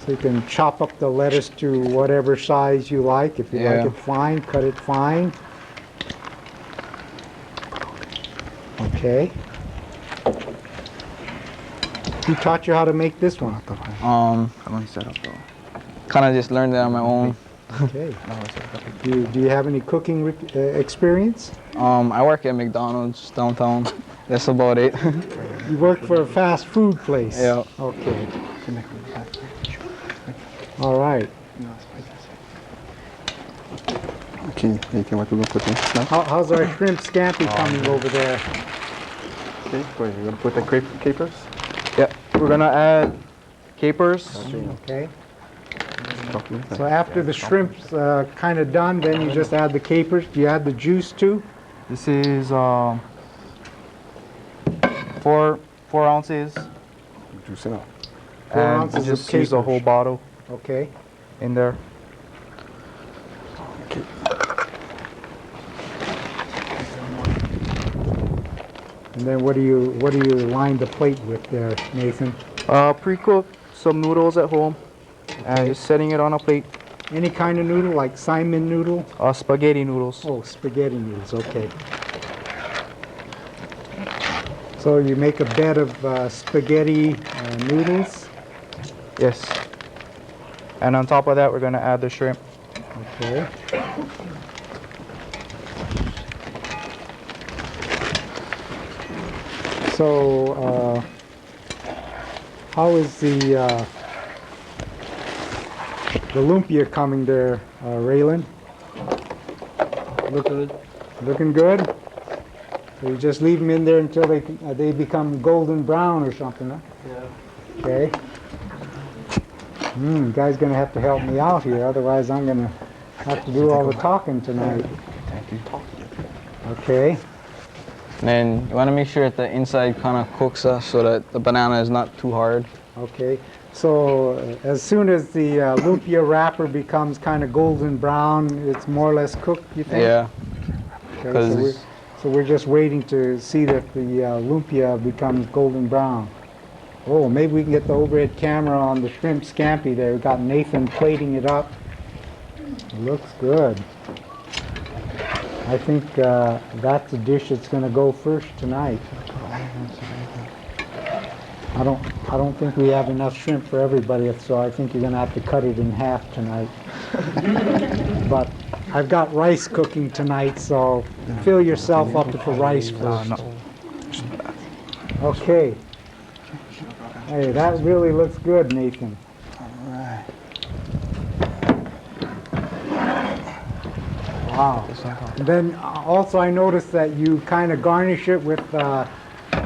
So you can chop up the lettuce to whatever size you like. If you like Yeah. it fine, cut it fine. Okay. Who taught you how to make this one? Kind of just learned it on my own. Okay. Do you have any cooking experience? I work at McDonald's downtown. That's about it. You work for a fast food place? Yeah. Okay. All right. Okay, what we're gonna put in now? How's our shrimp scampi coming over there? Okay, go ahead. You're gonna put the capers. Yep. We're gonna add capers. Okay. So after the shrimp's kind of done, then you just add the capers. Do you add the juice too? This is 4 ounces. Juice it up. 4 And ounces just of use the capers. whole bottle Okay. in there. And then what do you line the plate with there, Nathan? Pre-cook some noodles at home and just setting it on a plate. Any kind of noodle, like Simon noodle? Spaghetti noodles. Oh, spaghetti noodles, okay. So you make a bed of spaghetti noodles. Yes. And on top of that, we're gonna add the shrimp. Okay. So, how is the lumpia coming there, Raylan? Look good. Looking good? So you just leave them in there until they become golden brown or something, huh? Yeah. Okay. You guys gonna have to help me out here, otherwise I'm gonna have to do all the talking tonight. Okay. And then you want to make sure that the inside kind of cooks so that the banana is not too hard. Okay. So as soon as the lumpia wrapper becomes kind of golden brown, it's more or less cooked, you think? Yeah. Okay, Because so we're just waiting to see that the lumpia becomes golden brown. Oh, maybe we can get the overhead camera on the shrimp scampi there. We've got Nathan plating it up. It looks good. I think that's the dish that's going to go first tonight. I don't think we have enough shrimp for everybody, so I think you're going to have to cut it in half tonight. But I've got rice cooking tonight, so fill yourself up with the rice first. Okay. Hey, that really looks good, Nathan. Wow. And then also I noticed that you kind of garnish it with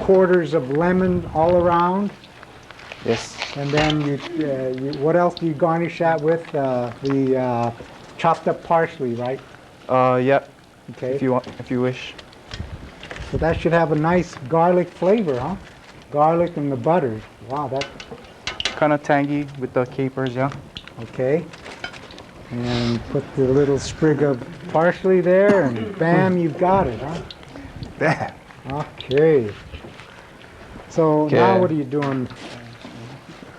quarters of lemon all around. Yes. And then you what else do you garnish that with? The chopped up parsley, right? Yep. Okay. If you wish. So that should have a nice garlic flavor, huh? Garlic and the butter. Wow, that. Kind of tangy with the capers, yeah. Okay. And put the little sprig of parsley there, and bam, you've got it, huh? There. Okay. So now what are you doing?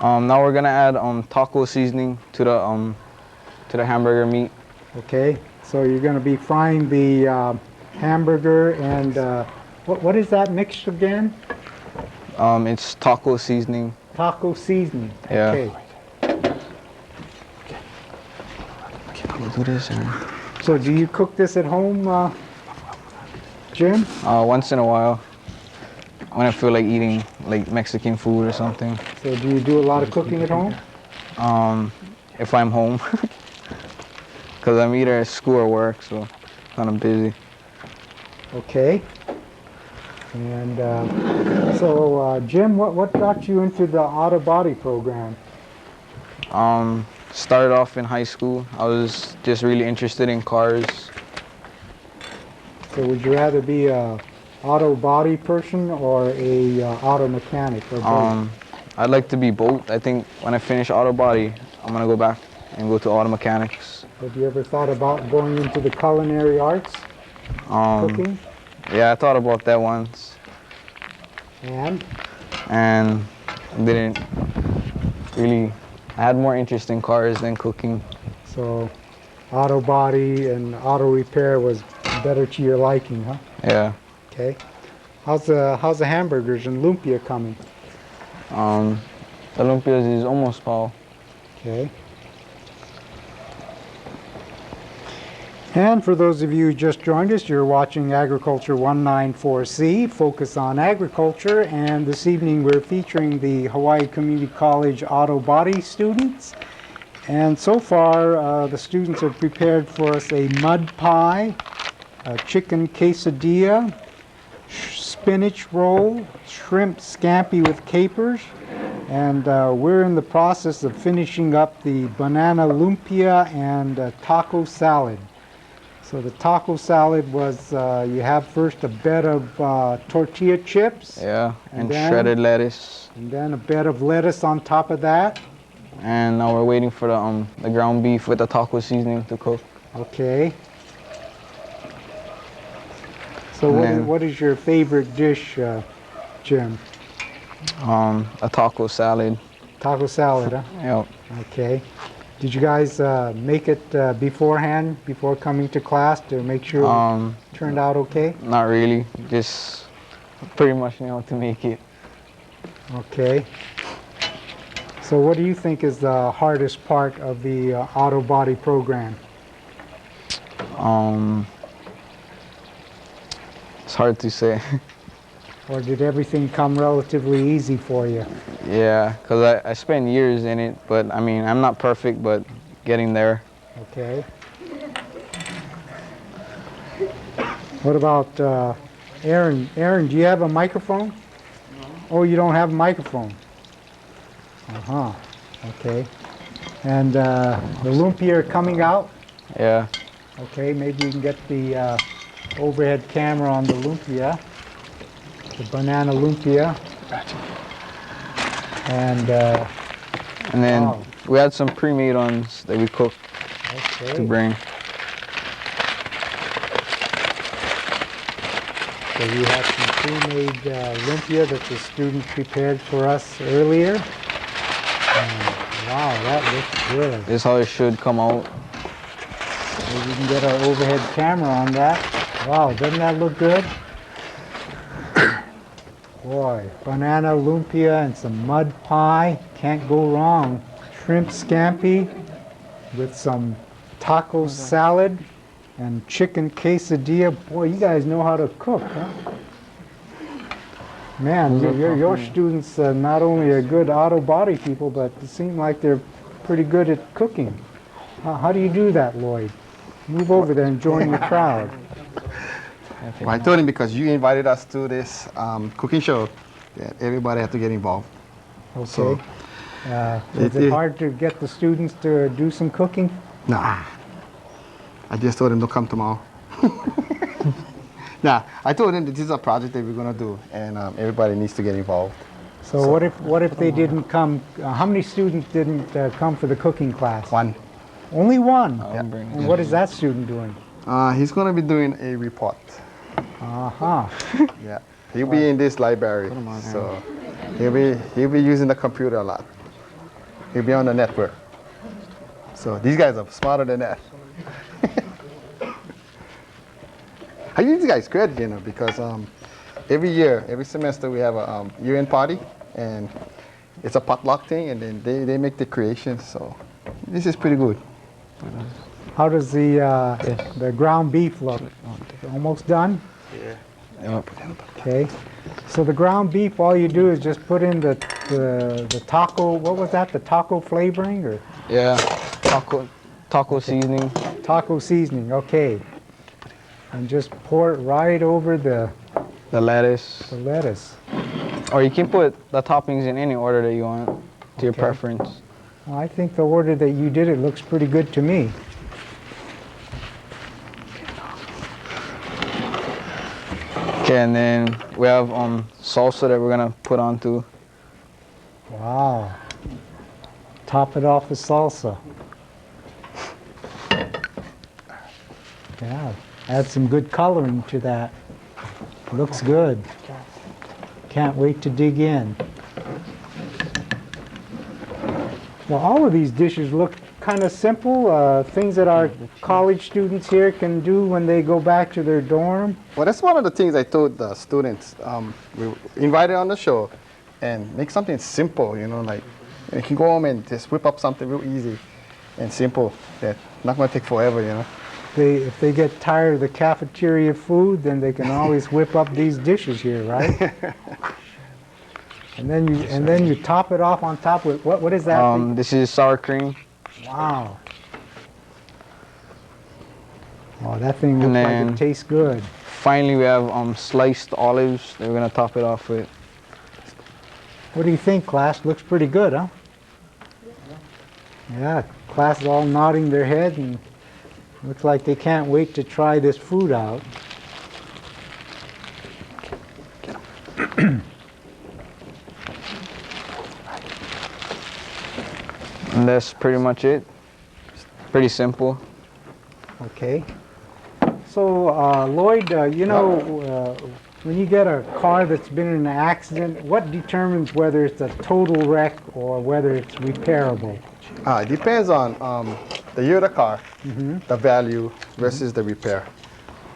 Now we're gonna add taco seasoning to the hamburger meat. Okay. So you're going to be frying the hamburger and what is that mixed again? It's taco seasoning. Taco seasoning. Yeah. Okay. We'll do this. So do you cook this at home, Jim? Once in a while, when I feel like eating like Mexican food or something. So do you do a lot of cooking at home? If I'm home, because I'm either at school or work, so kind of busy. Okay. And so Jim, what got you into the auto body program? Started off in high school. I was just really interested in cars. So would you rather be a auto body person or a auto mechanic or both? I'd like to be both. I think when I finish auto body, I'm gonna go back and go to auto mechanics. Have you ever thought about going into the culinary arts, cooking? Yeah, I thought about that once. And Didn't really. I had more interest in cars than cooking. so auto body and auto repair was better to your liking, huh? Yeah. Okay. How's the hamburgers and lumpia coming? The Lumpias is almost fall. Okay. And for those of you who just joined us, you're watching Agriculture 194C, Focus on Agriculture, and this evening we're featuring the Hawaii Community College auto body students. And so far, the students have prepared for us a mud pie, a chicken quesadilla, spinach roll, shrimp scampi with capers, and we're in the process of finishing up the banana lumpia and taco salad. So the taco salad was, you have first a bed of tortilla chips. Yeah, and then- shredded lettuce. And then a bed of lettuce on top of that. And now we're waiting for the ground beef with the taco seasoning to cook. Okay. So And then- what is your favorite dish, Jim? A taco salad. Taco salad, huh? Yep. Okay. Did you guys make it beforehand, before coming to class, to make sure it turned out okay? Not really. Just pretty much know how to make it. Okay. So what do you think is the hardest part of the auto body program? It's hard to say. Or did everything come relatively easy for you? Yeah, because I spent years in it, but I mean, I'm not perfect, but getting there. Okay. What about Aaron? Aaron, do you have a microphone? No. Oh, you don't have a microphone? Uh-huh. Okay. And the lumpia are coming out? Yeah. Okay, maybe you can get the overhead camera on the lumpia, the banana lumpia. And And then Wow. we had some pre-made ones that we cooked to Okay. bring. So you have some pre-made lumpia that the student prepared for us earlier. Wow, that looks good. This is how it should come out. Maybe we can get our overhead camera on that. Wow, doesn't that look good? Boy, banana lumpia and some mud pie. Can't go wrong. Shrimp scampi with some taco salad and chicken quesadilla. Boy, you guys know how to cook, huh? Man, your students not only are good auto body people, but it seem like they're pretty good at cooking. How do you do that, Loyd? Move over there and join the crowd. Well, I told him because you invited us to this cooking show that everybody had to get involved. Okay. So, Is it hard to get the students to do some cooking? Nah. I just told him to come tomorrow. Nah, I told him that this is a project that we're gonna do, and everybody needs to get involved. So what if they didn't come? How many students didn't come for the cooking class? One, Only one. I'll bring it. And what is that student doing? he's gonna be doing a report. Uh-huh. Yeah, he'll be in this library, so he'll be using the computer a lot. He'll be on the network. So these guys are smarter than that. I give these guys credit, you know, because every year, every semester we have a year-end party, and it's a potluck thing, and then they make the creations. So this is pretty good. How does the ground beef look? Almost done? Yep. Okay. So the ground beef, all you do is just put in the taco, what was that, the taco flavoring or Yeah, taco seasoning. taco seasoning, okay. And just pour it right over the The lettuce. lettuce. Or you can put the toppings in any order that you want, to your Okay. preference. Well, I think the order that you did it looks pretty good to me. Okay, and then we have salsa that we're gonna put onto. Wow. Top it off with salsa. Yeah, add some good coloring to that. Looks good. Can't wait to dig in. Well, all of these dishes look kind of simple, things that our college students here can do when they go back to their dorm. Well, that's one of the things I told the students. We invited on the show, and make something simple, you know, like you can go home and just whip up something real easy and simple that not gonna take forever, you know. If they get tired of the cafeteria food, then they can always whip up these dishes here, right? And then you top it off on top with what is that thing? This is sour cream. Wow. Oh, that thing looks And like then- it tastes good. Finally, we have sliced olives that we're gonna top it off with. What do you think, class? Looks pretty good, huh? Yeah, class is all nodding their head and looks like they can't wait to try this food out. And that's pretty much it. Pretty simple. Okay. So, Loyd, you know, when you get a car that's been in an accident, what determines whether it's a total wreck or whether it's repairable? It depends on the year of the car, the value versus the repair.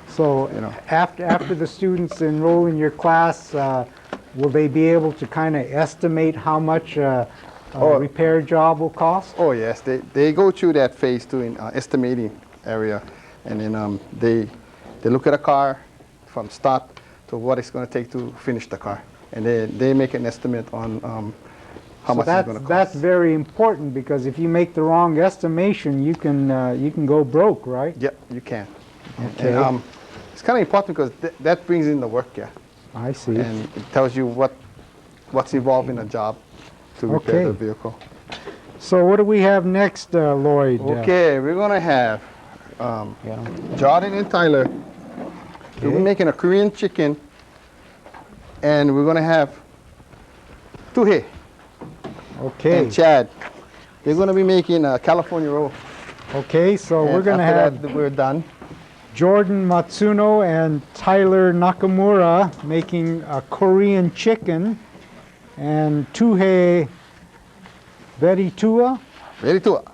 So, You know. after the students enroll in your class, will they be able to kind of estimate how much a repair job will cost? Oh yes, they go through that phase too in estimating area, and then they look at a car from start to what it's going to take to finish the car, and they make an estimate on how much it's going to cost. That's very important because if you make the wrong estimation, you can go broke, right? Yep, you can. Okay. And, it's kind of important because that brings in the work, yeah, I see. and it tells you what's involved in a job to repair Okay. the vehicle. So what do we have next, Loyd? Okay, we're gonna have Jordan and Tyler. We'll be Okay. making a Korean chicken, and we're gonna have Tuhi Okay. and Chad They're gonna be making a California roll. Okay, so we're And going to after have that, we're done. Jordan Matsuno and Tyler Nakamura making a Korean chicken, and Tuhi Viritua Viritua.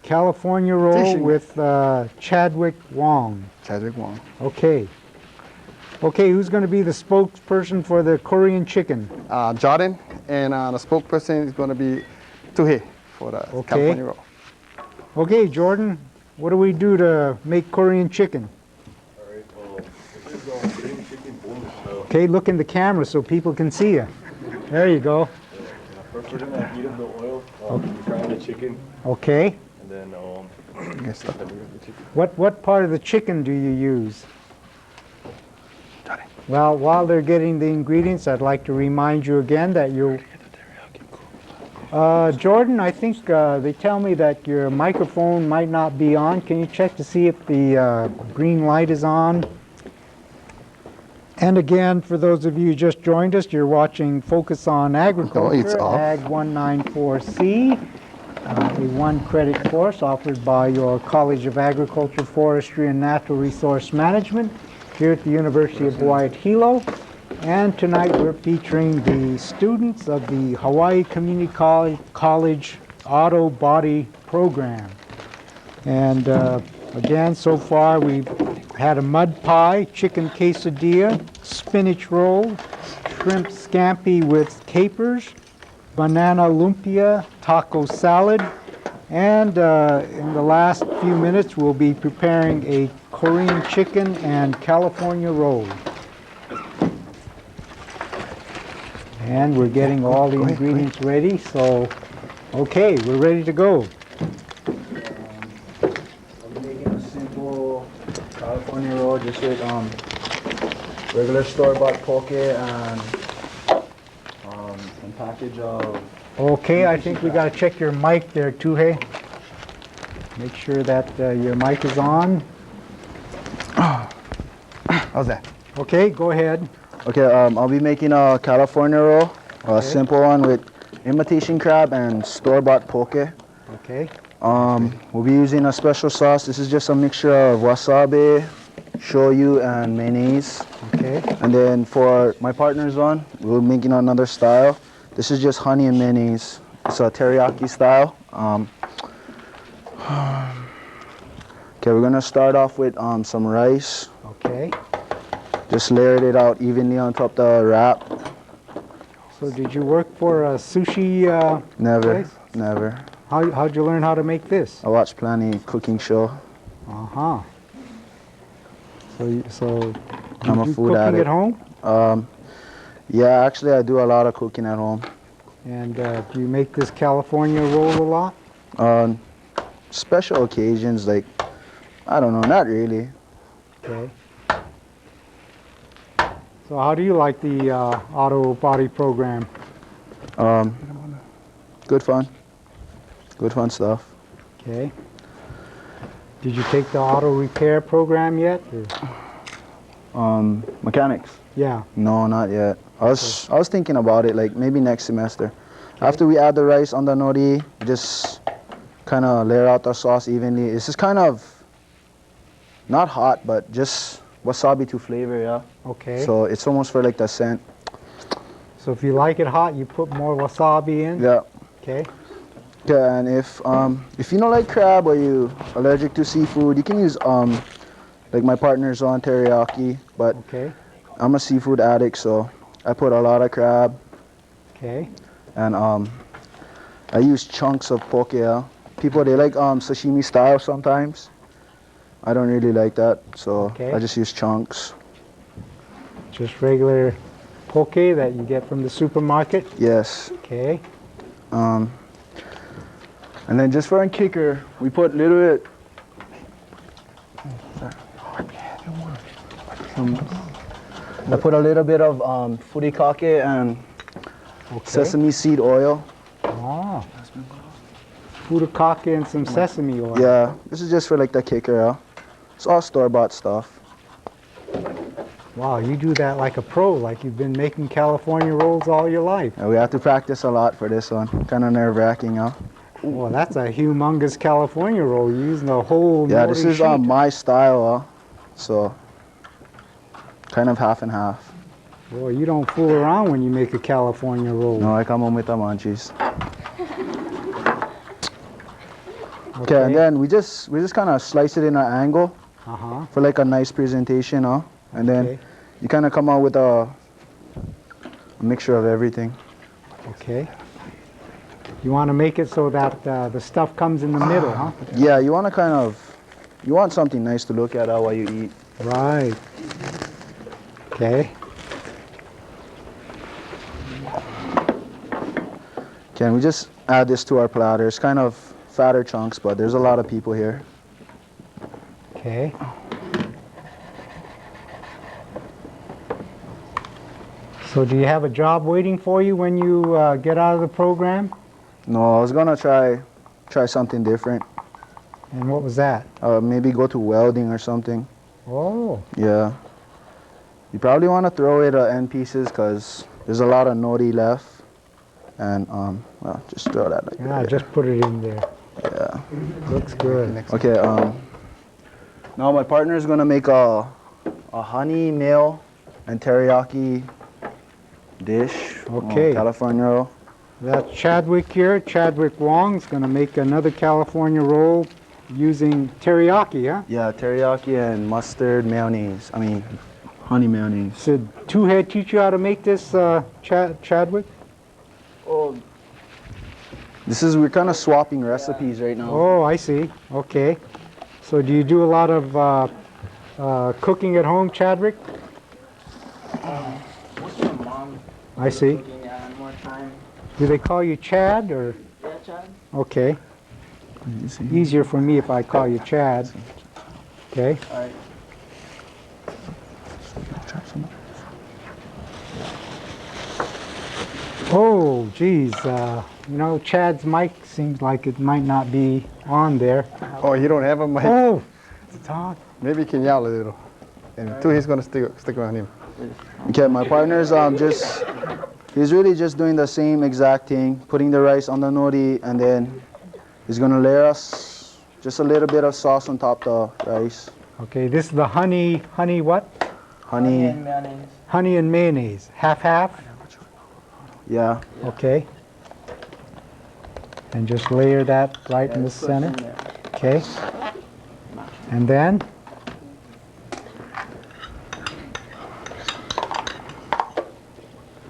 California roll Fishing. with Chadrick Wong. Chadrick Wong. Okay. Okay, who's going to be the spokesperson for the Korean chicken? Jordan, and the spokesperson is gonna be Tuhi for the Okay. California roll. Okay, Jordan, what do we do to make Korean chicken? Alright, this is Korean chicken boneless. Okay, look in the camera so people can see you. There you go. First we're gonna heat up the oil, we're frying the chicken, Okay. and then Yes, sir. the chicken. What part of the chicken do you use? Well, while they're getting the ingredients, I'd like to remind you again that Jordan, I think they tell me that your microphone might not be on. Can you check to see if the green light is on? And again, for those of you who just joined us, you're watching Focus on Agriculture, off. Ag 194C, a one-credit course offered by your College of Agriculture, Forestry, and Natural Resource Management here at the University of Hawaii at Hilo. And tonight we're featuring the students of the Hawaii Community College Auto Body Program. And again, so far we've had a mud pie, chicken quesadilla, spinach roll, shrimp scampi with capers, banana lumpia, taco salad, and in the last few minutes we'll be preparing a Korean chicken and California roll. And we're getting all the ingredients ready, so okay, we're ready to go. I'm making a simple California roll just with regular store-bought poke and some package of. Okay, I think we got to check your mic there, Tuhi. Make sure that your mic is on. How's that? Okay, go ahead. Okay, I'll be making a California roll, a simple one with imitation crab and store-bought poke. Okay. We'll be using a special sauce. This is just a mixture of wasabi, shoyu, and mayonnaise. Okay. And then for my partner's one, we're making another style. This is just honey and mayonnaise. It's a teriyaki style. Okay, we're gonna start off with some rice. Okay. Just layered it out evenly on top of the wrap. So did you work for a sushi Never, place? never. How'd you learn how to make this? I watched plenty cooking show. Uh-huh. So I'm you a do food cooking addict. at home? Yeah, actually I do a lot of cooking at home. And do you make this California roll a lot? On special occasions, like, I don't know, not really. Okay. So how do you like the auto body program? Good fun. Good fun stuff. Okay. Did you take the auto repair program yet? Or? Mechanics? Yeah. No, not yet. I was thinking about it, like maybe next semester. After we add the rice on the nori, just kind of layer out the sauce evenly. It's just kind of not hot, but just wasabi to flavor, yeah. Okay. So it's almost for like the scent. So if you like it hot, you put more wasabi in? Yeah. Okay. Yeah, and if you don't like crab or you allergic to seafood, you can use like my partner's on teriyaki, but Okay. I'm a seafood addict, so I put a lot of crab, Okay. and I use chunks of poke. Yeah. People, they like sashimi style sometimes. I don't really like that, so Okay. I just use chunks. Just regular poke that you get from the supermarket? Yes. Okay. And then just for a kicker, we put a little bit. I put a little bit of furikake and sesame seed oil. Ah. Furikake and some sesame oil. Yeah, this is just for like the kicker. Yeah. It's all store-bought stuff. Wow, you do that like a pro, like you've been making California rolls all your life. And we have to practice a lot for this one. Kind of nerve-wracking, huh? Well, that's a humongous California roll. You're using the whole Yeah, nori this is sheet. my style, so kind of half and half. Boy, you don't fool around when you make a California roll. No, I come home with the munchies. Okay, and then we just kind of slice it in an angle Uh-huh. for like a nice presentation, and then Okay. you kind of come out with a mixture of everything. Okay. You want to make it so that the stuff comes in the middle, huh? Yeah, you want to you want something nice to look at while you eat. Right. Okay. Okay, and we just add this to our platter. It's kind of fatter chunks, but there's a lot of people here. Okay. So do you have a job waiting for you when you get out of the program? No, I was gonna try something different. And what was that? Maybe go to welding or something. Oh, Yeah. You probably want to throw it end pieces because there's a lot of nori left. And well, just throw that like yeah, that. just put it in there. Yeah. Looks good. Okay. Now my partner is gonna make a honey mayo and teriyaki dish. Okay. California roll. That's Chadwick here. Chadwick Wong's going to make another California roll using teriyaki, huh? Yeah, teriyaki and mustard mayonnaise. I mean, honey mayonnaise. Did Tuhi teach you how to make this, Chadwick? We're kind of swapping recipes right now. Oh, I see. Okay. So do you do a lot of cooking at home, Chadwick? Most of my mom I see. cooking and more time. Do they call you Chad or? Yeah, Chad. Okay. Easier for me if I call you Chad. Okay. All right. Oh, geez. You know, Chad's mic seems like it might not be on there. Oh, you don't have a mic? Oh, it's on. Maybe you can yell a little. And Tuhi's going to stick around him. Okay, my partner's he's really just doing the same exact thing, putting the rice on the nori, and then he's gonna layer us just a little bit of sauce on top of the rice. Okay, this is the honey what? Honey, And mayonnaise. Honey and mayonnaise. Half? yeah. Okay. And just layer that right in the center. Okay. And then?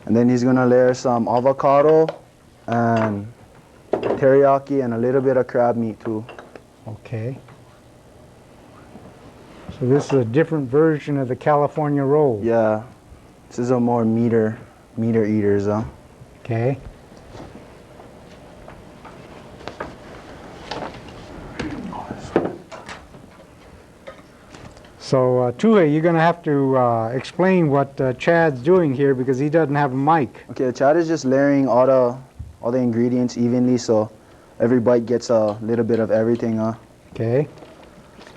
And then he's gonna layer some avocado and teriyaki and a little bit of crab meat too. Okay. So this is a different version of the California roll. Yeah, this is a more meter eaters, huh? Okay. So, Tuhi, you're going to have to explain what Chad's doing here because he doesn't have a mic. Okay, Chad is just layering all the ingredients evenly so every bite gets a little bit of everything, huh? Okay.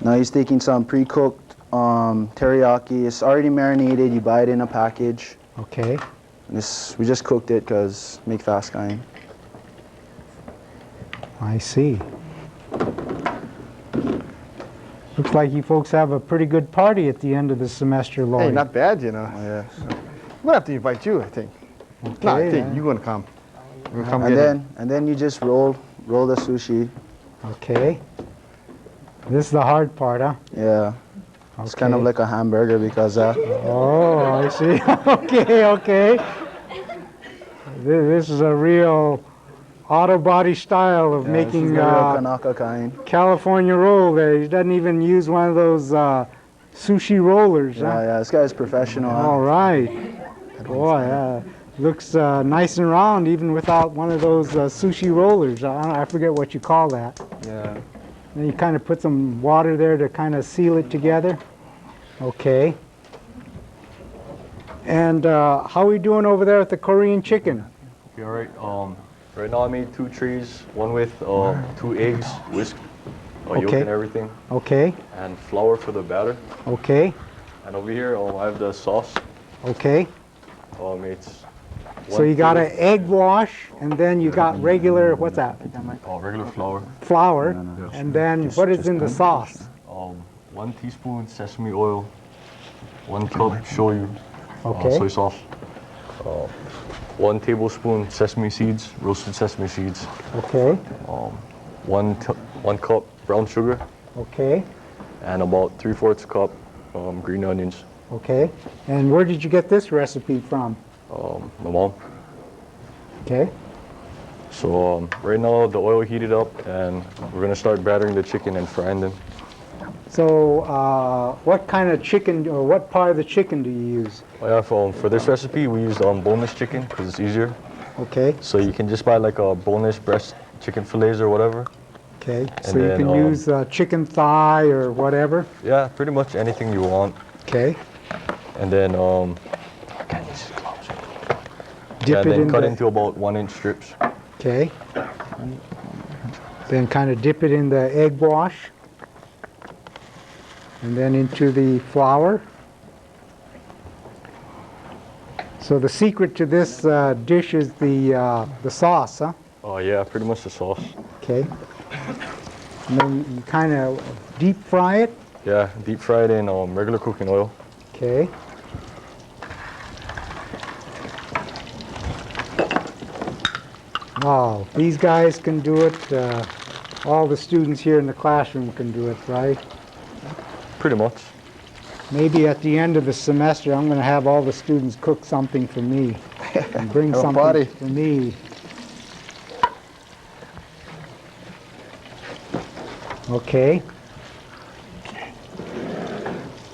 Now he's taking some pre-cooked teriyaki. It's already marinated. You buy it in a package. Okay. We just cooked it because make fast kind. I see. Looks like you folks have a pretty good party at the end of the semester, Loyd. Hey, not bad, you know. Oh, yeah. We'll have to invite you, I think. Okay, No, I think yeah. you're going to come. We'll come And get him. then you just roll the sushi. Okay. This is the hard part, huh? Yeah. It's kind of Okay. like a hamburger because Oh, I see. Okay. This is a real auto body style of making the real Kanaka kind. California roll there. He doesn't even use one of those sushi rollers, huh? Yeah, this guy's professional. huh? All right. Boy, looks nice and round even without one of those sushi rollers. I forget what you call that. Yeah. Then you kind of put some water there to kind of seal it together. Okay. And how are we doing over there with the Korean chicken? Okay, all right. Right now I made 2 trays, one with 2 eggs, whisk, yolk Okay. and everything, Okay, and flour for the batter. okay, And over here I have the sauce. okay. It's So you got an egg wash, and then you got regular, what's that? Regular flour. Flour, and then what is in the sauce? 1 teaspoon sesame oil, 1 cup shoyu, Okay. soy sauce, 1 tablespoon sesame seeds, roasted sesame seeds, Okay, 1 cup brown sugar, okay, and about 3/4 cup green onions. okay. And where did you get this recipe from? My mom. Okay, So right now the oil heated up, and we're gonna start battering the chicken and frying them. so what kind of chicken, or what part of the chicken do you use? Yeah, for this recipe we used boneless chicken because it's easier. Okay, So you can just buy like a boneless breast chicken fillets or whatever. okay. So And you then, can use chicken thigh or whatever. Yeah, pretty much anything you want. Okay, And then dip it in cut the, into about 1-inch strips. okay. Then kind of dip it in the egg wash. And then into the flour. So the secret to this dish is the sauce, huh? Oh yeah, pretty much the sauce. Okay. And then you kind of deep fry it. Yeah, deep fried in regular cooking oil. Okay. Wow, these guys can do it. All the students here in the classroom can do it, right? Pretty much. Maybe at the end of the semester, I'm going to have all the students cook something for me and bring Have a something party. for me. Okay.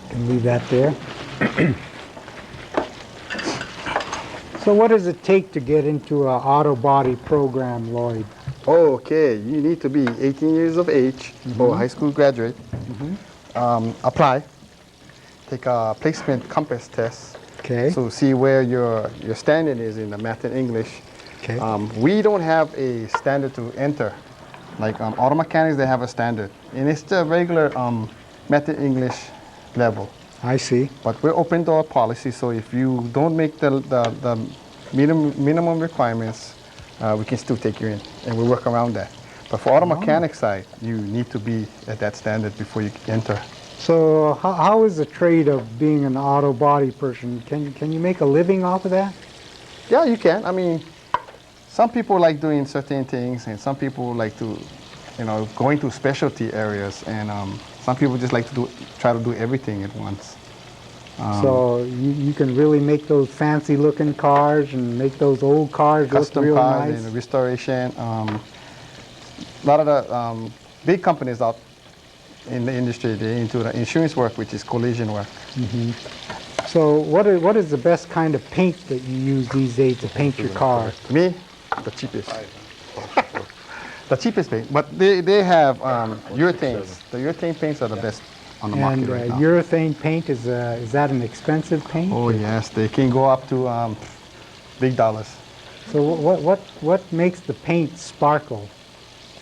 Can leave that there. So what does it take to get into an auto body program, Loyd? Okay, you need to be 18 years of age or high school graduate. Apply. Take a placement compass test. Okay. So see where your standing is in the math and English. Okay. We don't have a standard to enter. Like auto mechanics, they have a standard, and it's the regular math and English level. I see. But we're open to our policy, so if you don't make the minimum requirements, we can still take you in, and we work around that. But for auto mechanic side, you need to be at that standard before you can enter. So how is the trade of being an auto body person? Can you make a living off of that? Yeah, you can. I mean, some people like doing certain things, and some people like to, go into specialty areas, and some people just like to try to do everything at once. So you can really make those fancy looking cars and make those old cars look Custom real cars nice. and restoration. A lot of the big companies out in the industry, they're into the insurance work, which is collision work. So what is the best kind of paint that you use these days to paint your car? Me, the cheapest. The cheapest paint, but they have urethanes. The urethane paints are the best on the And market right now. urethane paint, is that an expensive paint? Oh yes, they can go up to big dollars. So what makes the paint sparkle?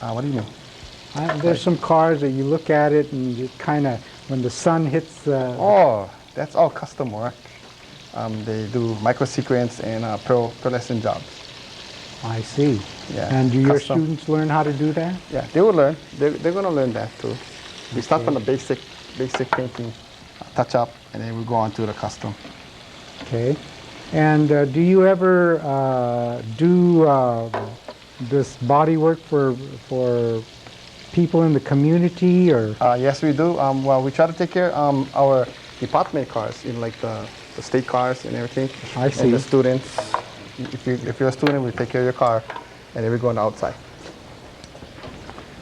What do you mean? There's some cars that you look at it and it kind of, when the sun hits the... Oh, that's all custom work. They do micro sequence and pearlescent jobs. I see. Yeah, And do your custom. students learn how to do that? Yeah, they will learn. They're going to learn that too. We start from the basic painting, touch up, and then we go on to the custom. Okay. And do you ever do this body work for people in the community, or? Yes, we do. Well, we try to take care of our department cars, like the state cars and everything. I see. And the students. If you're a student, we take care of your car, and then we go on the outside.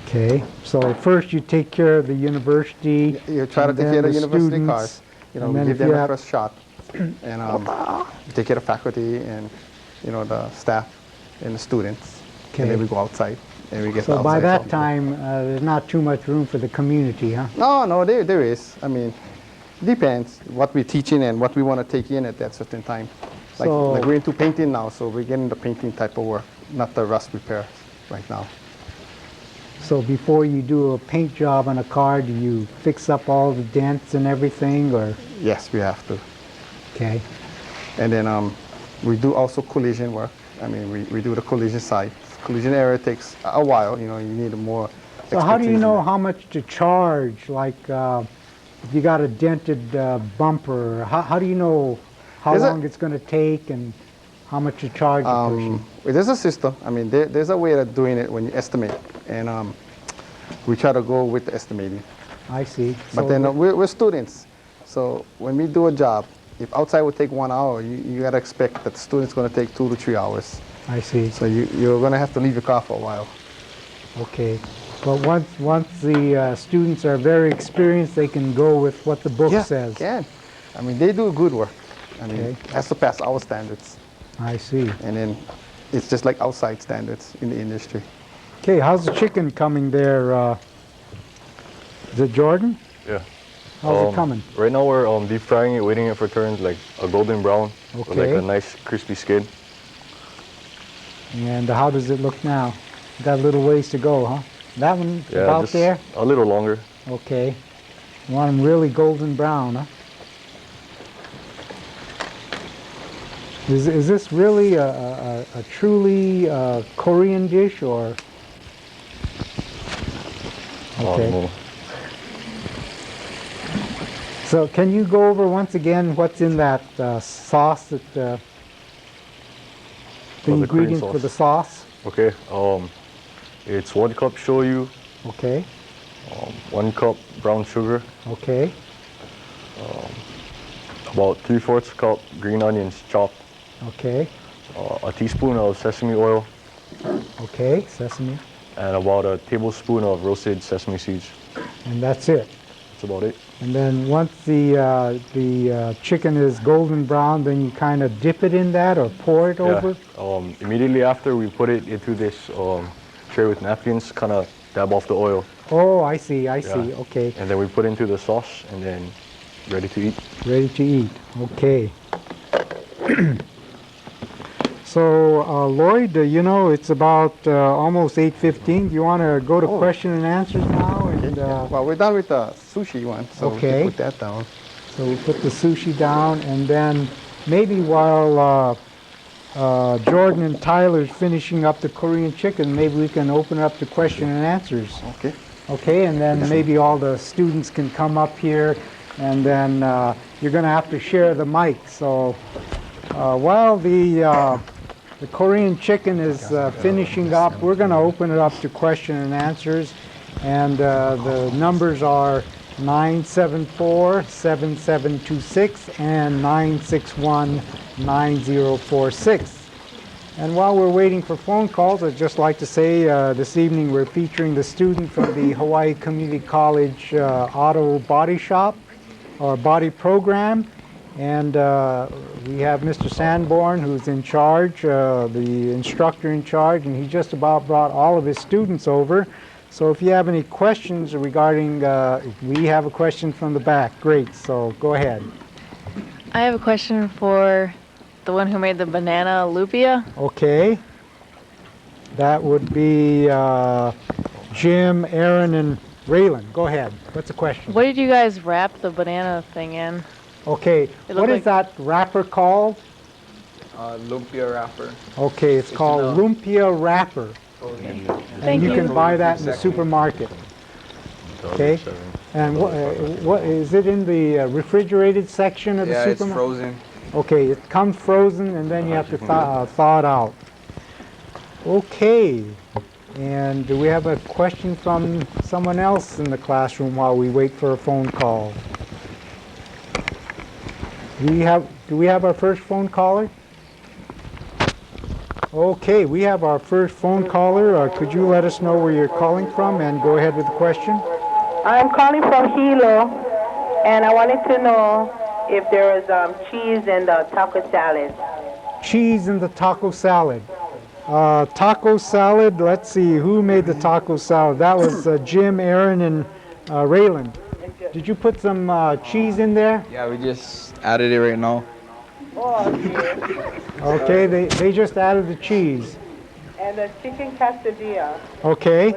Okay. So first you take care of the university. You try to and take then care of the university students, cars. We and then give if them you the have- first shot, and we take care of faculty and the staff and the students. Okay. And then we go outside and we get the So by outside that help. time, there's not too much room for the community, huh? No, there is. I mean, depends what we're teaching and what we want to take in at that certain time. Like we're into painting now, so we're getting the painting type of work, not the rust repair right now. So before you do a paint job on a car, do you fix up all the dents and everything, or? Yes, we have to. Okay. And then We do also collision work. I mean, we do the collision side. Collision area takes a while. You know, you need more. So how do you expertise in know that. how much to charge? Like if you got a dented bumper, how do you know how There's a- long it's going to take and how much to charge a person? Well, there's a system. I mean, there's a way of doing it when you estimate, and we try to go with the estimating. I see. But So then we're students, so when we do a job, if outside would take 1 hour, you gotta expect that the student's gonna take 2 to 3 hours. I see. So you're gonna have to leave your car for a while. Okay. But once the students are very experienced, they can go with what the book says. Can. I mean, they do good work. I mean, Okay. it has to pass our standards, I see. and then it's just like outside standards in the industry. Okay, how's the chicken coming there? Is it Jordan? Yeah. How's it coming? Right now we're deep frying it, waiting it for turns like a golden brown with like Okay. a nice crispy skin. And how does it look now? Got a little ways to go, huh? That one Yeah, about just there? a little longer. Okay. You want them really golden brown, huh? Is this really a truly Korean dish or? Okay. Well, So can you go over once again what's in that sauce, that the Korean ingredients for sauce. the sauce? okay. It's 1 cup shoyu, Okay, 1 cup brown sugar, okay, about 3/4 cup green onions chopped, okay, a teaspoon of sesame oil, okay, sesame, and about a tablespoon of roasted sesame seeds. and that's it. That's about it. And then once the chicken is golden brown, then you kind of dip it in that or pour it over? Yeah. Immediately after, we put it into this tray with napkins, kind of dab off the oil, Oh, I see, I see, Yeah. okay. and then we put into the sauce, and then ready to eat. Ready to eat, okay. So, Loyd, you know, it's about almost 8:15. Do you want to go to question and answers now? And Well, we're done with the sushi one, so we Okay. can put that down. so we put the sushi down, and then maybe while Jordan and Tyler's finishing up the Korean chicken, maybe we can open up to question and answers. Okay. Okay, and then maybe all the students can come up here, and then you're going to have to share the mic. So while the Korean chicken is finishing up, we're going to open it up to question and answers, and the numbers are 974-7726 and 961-9046. And while we're waiting for phone calls, I'd just like to say this evening we're featuring the student from the Hawaii Community College Auto Body Shop, or Body Program. And we have Mr. Sanborn, who's in charge, the instructor in charge, and he just about brought all of his students over. So if you have any questions regarding, we have a question from the back. Great, so go ahead. I have a question for the one who made the banana lumpia. Okay. That would be Jim, Aaron, and Raylan. Go ahead. What's the question? What did you guys wrap the banana thing in? Okay, It what looked is like- that wrapper called? Lumpia wrapper. Okay, it's called a- Lumpia wrapper. And Thank you you. can buy that in the supermarket. Okay. And what is it in the refrigerated section of the Yeah, it's supermarket? frozen. Okay, it comes frozen and then you have to thaw it out. Okay. And do we have a question from someone else in the classroom while we wait for a phone call? Do we have our first phone caller? Okay, we have our first phone caller. Could you let us know where you're calling from and go ahead with the question? I'm calling from Hilo, and I wanted to know if there was cheese in the taco salad. Cheese in the taco salad. Taco salad, let's see, who made the taco salad? That was Jim, Aaron, and Raylan. Did you put some cheese in there? Yeah, we just added it right now. Oh, okay. Okay, they just added the cheese. And the chicken quesadilla. Okay,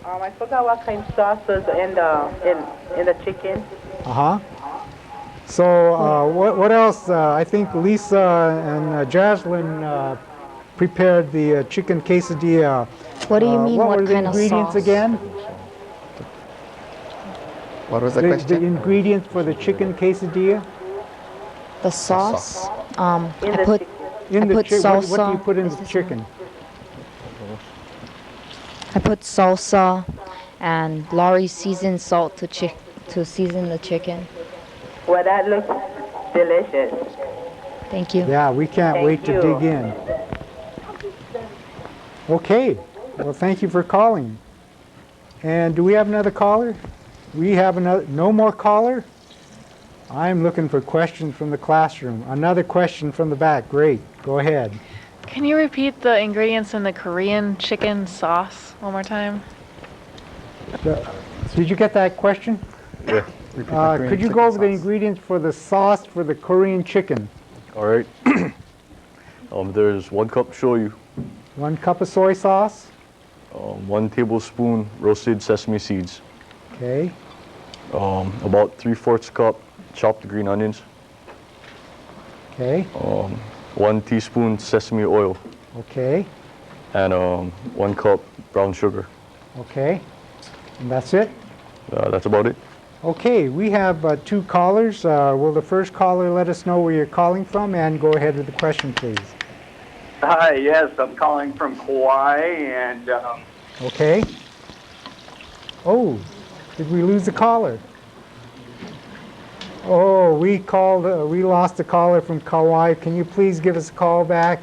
I forgot what kind of sauce was in the chicken. uh-huh. So what else? I think Lisa and Jaslyn prepared the chicken quesadilla. What do you mean, what what were the kind of ingredients sauce? again? What was the The question? ingredients for the chicken quesadilla? The sauce. I In the put chicken. In the put what do you salsa. put in Is the this chicken? I put salsa and Lori seasoned salt to season the chicken. Well, that looks delicious. Thank you. Yeah, we can't Thank wait to you. dig in. Okay, well, thank you for calling. And do we have another caller? We have another, no more caller? I'm looking for questions from the classroom. Another question from the back, great, go ahead. Can you repeat the ingredients in the Korean chicken sauce one more time? Did you get that question? Yeah. Could you go over the ingredients for the sauce for the Korean chicken? All right. There's 1 cup shoyu, 1 cup of soy sauce, 1 tablespoon roasted sesame seeds, okay, about 3/4 cup chopped green onions, okay, 1 teaspoon sesame oil, okay, and 1 cup brown sugar. okay. And that's it? That's about it. Okay, we have 2 callers. Will the first caller let us know where you're calling from and go ahead with the question, please? Hi, yes, I'm calling from Kauai, and Okay. Oh, did we lose the caller? Oh, we lost the caller from Kauai. Can you please give us a call back?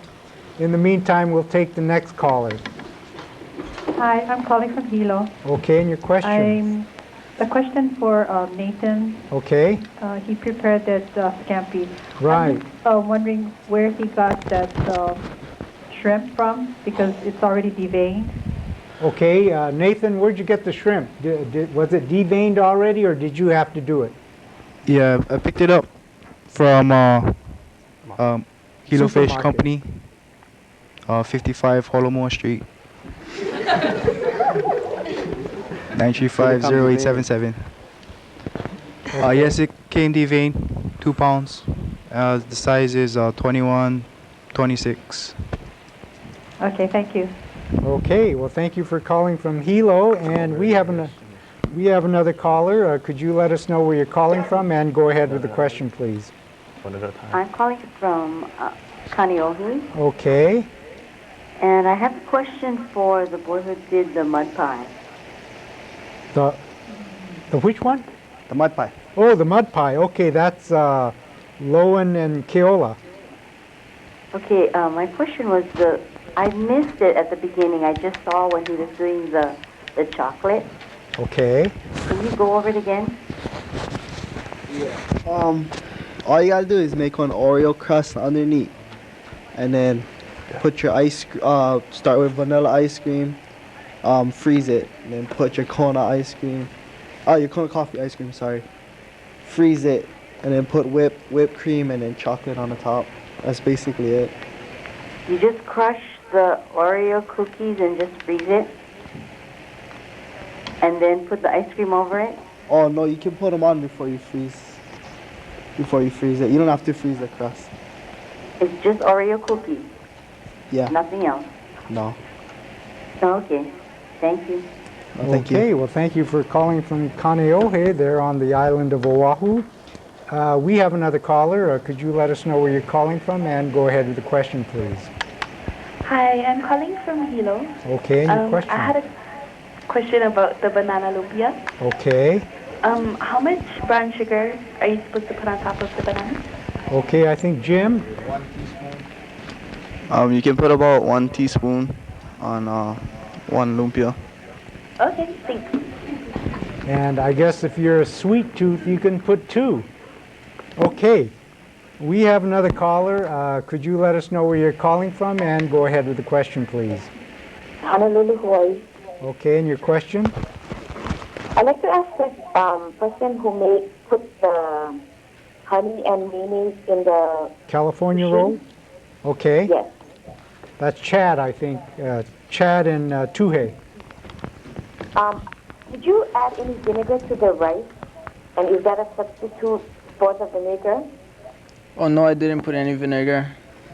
In the meantime, we'll take the next caller. Hi, I'm calling from Hilo. Okay, and your question? The question for Nathan. Okay, He prepared that scampi. right. I'm just wondering where he got that shrimp from, because it's already deveined. Okay, Nathan, where'd you get the shrimp? Was it deveined already, or did you have to do it? Yeah, I picked it up from Hilo Fish Supermarket. Company, 55 Holomo Street, 935-0877. Yes, it came deveined, 2 pounds. The size is 21, 26. Okay, thank you. Okay, well, thank you for calling from Hilo, and we have another caller. Could you let us know where you're calling from and go ahead with the question, please? One at a time. I'm calling from Kaneohe, Okay, and I have a question for the boy who did the mud pie. the which one? The mud pie. Oh, the mud pie. Okay, that's Lowen and Keola. Okay, my question was I missed it at the beginning. I just saw when he was doing the chocolate. Okay, Can you go over it again? All you gotta do is make an Oreo crust underneath, and then put your start with vanilla ice cream, freeze it, and then put your Kona ice cream, your Kona coffee ice cream, sorry, freeze it, and then put whipped cream and then chocolate on the top. That's basically it. You just crush the Oreo cookies and just freeze it? And then put the ice cream over it? Oh no, you can put them on before you freeze it. You don't have to freeze the crust. It's just Oreo cookies? Yeah. Nothing else? No. Okay. Thank you. No, thank you. okay. Well, thank you for calling from Kaneohe. They're on the island of Oahu. We have another caller. Could you let us know where you're calling from and go ahead with the question, please? Hi, I'm calling from Hilo. Okay, and your question? I had a question about the banana lumpia. Okay. How much brown sugar are you supposed to put on top of the banana? Okay, I think Jim. You can put about 1 teaspoon on 1 lumpia. Okay, thanks. And I guess if you're a sweet tooth, you can put 2. Okay. We have another caller. Could you let us know where you're calling from and go ahead with the question, please? Honolulu, Hawaii. Okay, and your question? I'd like to ask the person who put the honey and mayonnaise in the California roll? Okay. Yes. That's Chad, I think. Chad and Tuhi. Did you add any vinegar to the rice? And is that a substitute for the vinegar? Oh no, I didn't put any vinegar.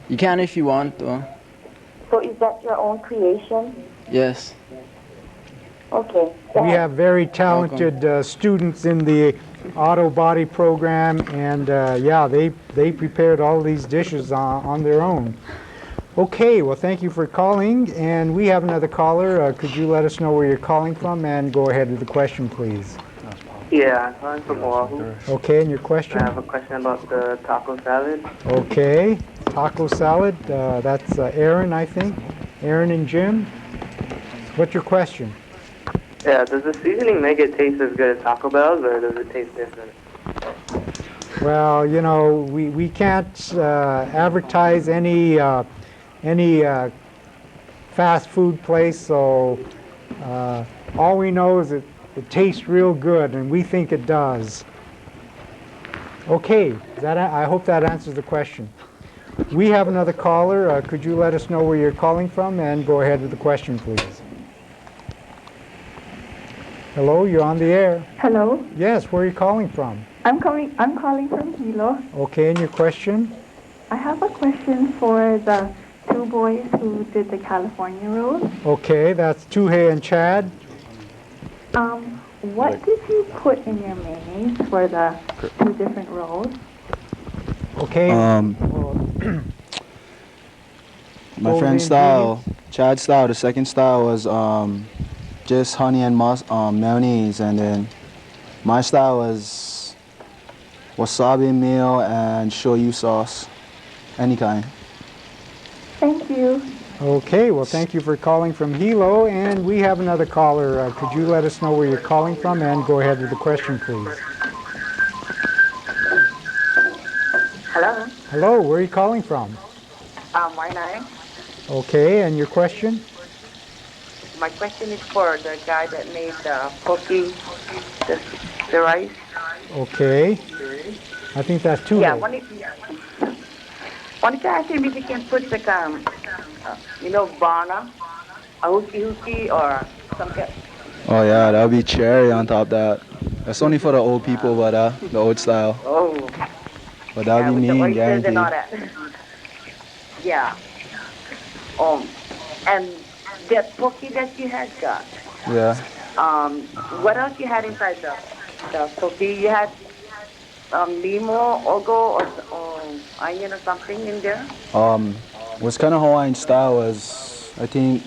You can if you want though. So is that your own creation? Yes. Okay. We have very talented students in the auto body program, and yeah, they prepared all these dishes on their own. Okay, well, thank you for calling, and we have another caller. Could you let us know where you're calling from, and go ahead with the question, please? Yeah, I'm from Oahu. Okay, and your question? I have a question about the taco salad. Okay, taco salad. That's Aaron, I think. Aaron and Jim. What's your question? Yeah, does the seasoning make it taste as good as Taco Bell's, or does it taste different? Well, you know, we can't advertise any fast food place, so all we know is it tastes real good, and we think it does. Okay, I hope that answers the question. We have another caller. Could you let us know where you're calling from, and go ahead with the question, please? Hello, you're on the air. Hello. Yes, where are you calling from? I'm calling from Hilo. Okay, and your question? I have a question for the two boys who did the California rolls. Okay, that's Tuhi and Chad. What did you put in your mayonnaise for the two different rolls? Okay. My friend's style, Chad's style, the second style was just honey and mayonnaise, and then my style was wasabi meal and shoyu sauce, any kind. Thank you. Okay, well, thank you for calling from Hilo, and we have another caller. Could you let us know where you're calling from, and go ahead with the question, please? Hello. Hello, where are you calling from? Why not? Okay, and your question? My question is for the guy that made the poke, the rice. Okay. I think that's Tuhi. Yeah, wanted to ask him if he can put like bana, a hooky or something. Oh yeah, that would be cherry on top of that. That's only for the old people, but the old style. Oh. But that would be with me, the oysters guaranteed. and all that. Yeah. And that poke that you had got. Yeah. What else you had inside the poke? You had limo, ogo, or onion or something in there? What's kind of Hawaiian style was, I think,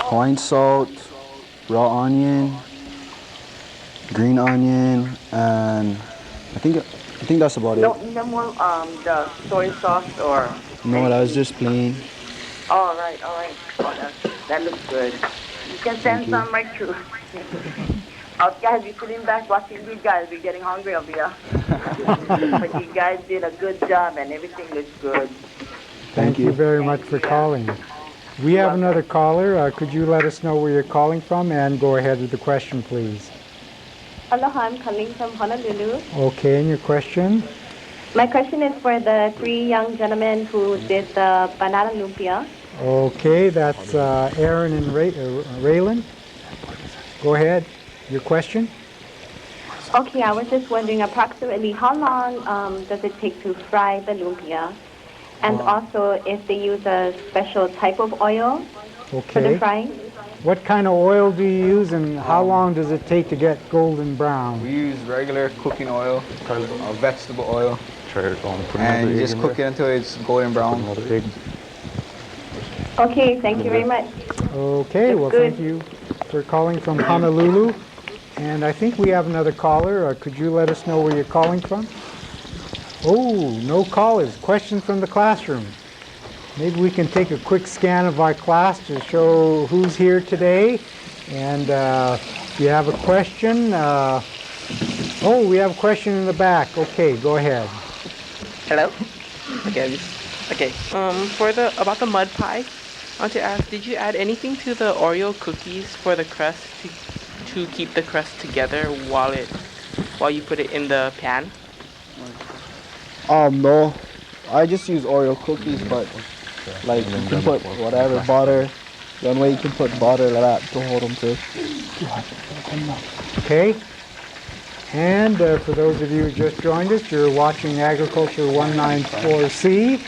Hawaiian salt, raw onion, green onion, and I think that's about it. No more the soy sauce or. No, that was just plain. All right. Oh, that looks good. You can send some right through. Okay, I'll be sitting back watching these guys. We're getting hungry over here. But you guys did a good job, and everything looks good. Thank you very much for calling. We have another caller. Could you let us know where you're calling from, and go ahead with the question, please? Aloha, I'm calling from Honolulu. Okay, and your question? My question is for the three young gentlemen who did the banana lumpia. Okay, that's Aaron and Raylan. Go ahead. Your question? Okay, I was just wondering approximately how long does it take to fry the lumpia? And also if they use a special type of oil for the frying? What kind of oil do you use, and how long does it take to get golden brown? We use regular cooking oil, vegetable oil, and you just cook it until it's golden brown. Okay, thank you very much. Okay, well, thank you for calling from Honolulu. And I think we have another caller. Could you let us know where you're calling from? Oh, no callers. Questions from the classroom. Maybe we can take a quick scan of our class to show who's here today. And if you have a question, oh, we have a question in the back. Okay, go ahead. Hello? Okay. About the mud pie, I want to ask, did you add anything to the Oreo cookies for the crust to keep the crust together while you put it in the pan? No. I just use Oreo cookies, but like you can put whatever butter. One way you can put butter like that to hold them too. Okay, And for those of you who just joined us, you're watching Agriculture 194C.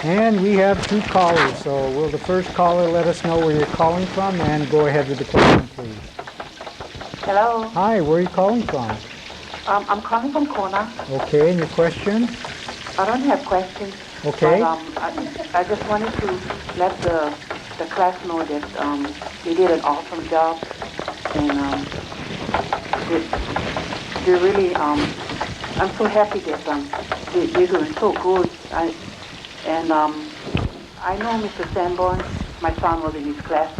And we have 2 callers. So will the first caller let us know where you're calling from and go ahead with the question, please. Hello. Hi, where are you calling from? I'm calling from Kona. Okay, and your question? I don't have questions. Okay. But, I just wanted to let the class know that they did an awesome job, and they're really I'm so happy that they're doing so good. I know Mr. Sanborn. My son was in his class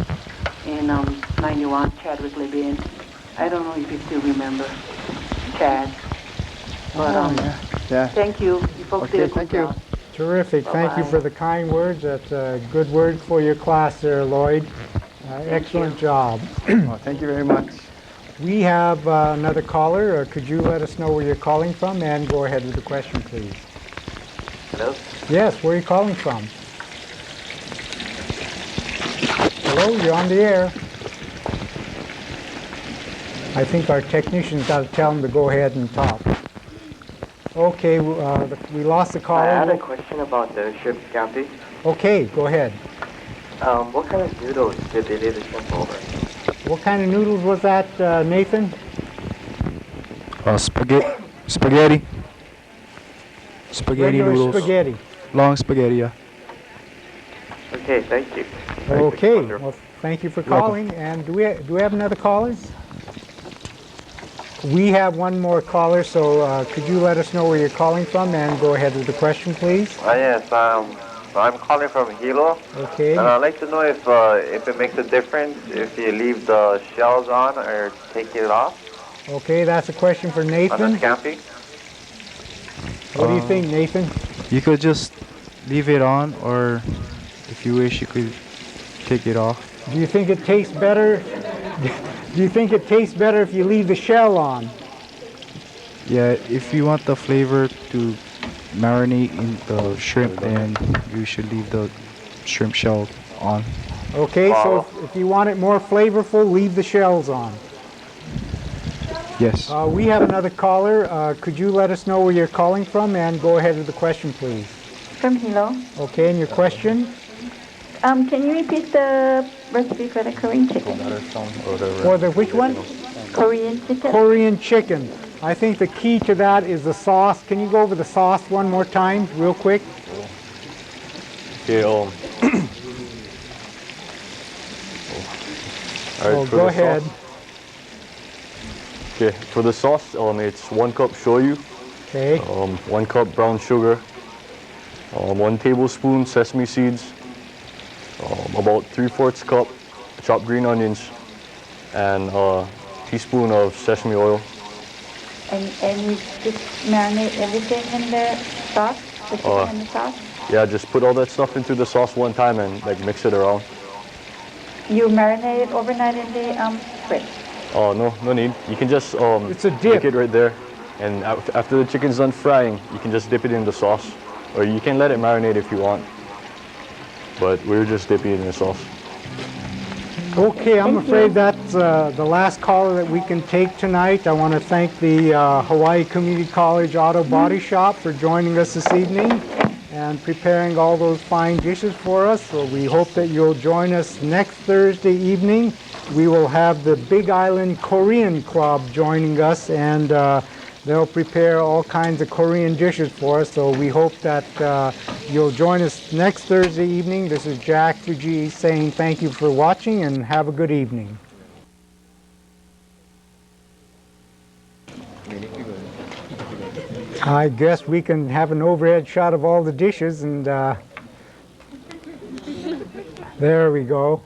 in 91. Chadrick Levin. I don't know if you still remember Chad. But Yeah. thank you. You folks did a good job. Terrific. Thank you for the kind words. That's a good word for your class there, Loyd. Excellent job. Thank you very much. We have another caller. Could you let us know where you're calling from and go ahead with the question, please? Hello? Yes, where are you calling from? Hello, you're on the air. I think our technician's got to tell him to go ahead and talk. Okay, we lost the caller. I had a question about the shrimp scampi. Okay, go ahead. What kind of noodles did they do the shrimp over? What kind of noodles was that, Nathan? Spaghetti. Spaghetti Regular noodles. spaghetti. Long spaghetti, yeah. Okay, thank you. Okay, well, thank you for You're welcome. calling. And do we have another caller? We have one more caller, so could you let us know where you're calling from and go ahead with the question, please? Yes, I'm calling from Hilo. Okay. And I'd like to know if it makes a difference if you leave the shells on or take it off Okay, that's a question for on the Nathan. scampi. What do you think, Nathan? You could just leave it on, or if you wish, you could take it off. Do you think it tastes better? Do you think it tastes better if you leave the shell on? Yeah, if you want the flavor to marinate in the shrimp, then you should leave the shrimp shell on. Okay, so if you want it more flavorful, leave the shells on. Yes. We have another caller. Could you let us know where you're calling from and go ahead with the question, please? From Hilo. Okay, and your question? Can you repeat the recipe for the Korean chicken? For the which one? Korean chicken. Korean chicken. I think the key to that is the sauce. Can you go over the sauce one more time, real quick? Okay, Oh, alright, go ahead. Okay, for the sauce, it's 1 cup shoyu. Okay. 1 cup brown sugar. 1 tablespoon sesame seeds. About 3/4 cup chopped green onions, and a teaspoon of sesame oil. And you just marinate everything in the sauce, the chicken in the sauce? Yeah, just put all that stuff into the sauce one time and mix it around. You marinate it overnight in the fridge? Oh, no need. You can just it's a dip. stick it right there, and after the chicken's done frying, you can just dip it in the sauce, or you can let it marinate if you want. But we're just dipping it in the sauce. Okay, I'm afraid that's the last caller that we can take tonight. I want to thank the Hawaii Community College Auto Body Shop for joining us this evening and preparing all those fine dishes for us. So we hope that you'll join us next Thursday evening. We will have the Big Island Korean Club joining us, and they'll prepare all kinds of Korean dishes for us. So we hope that you'll join us next Thursday evening. This is Jack Fujii saying thank you for watching and have a good evening. I guess we can have an overhead shot of all the dishes, and there we go.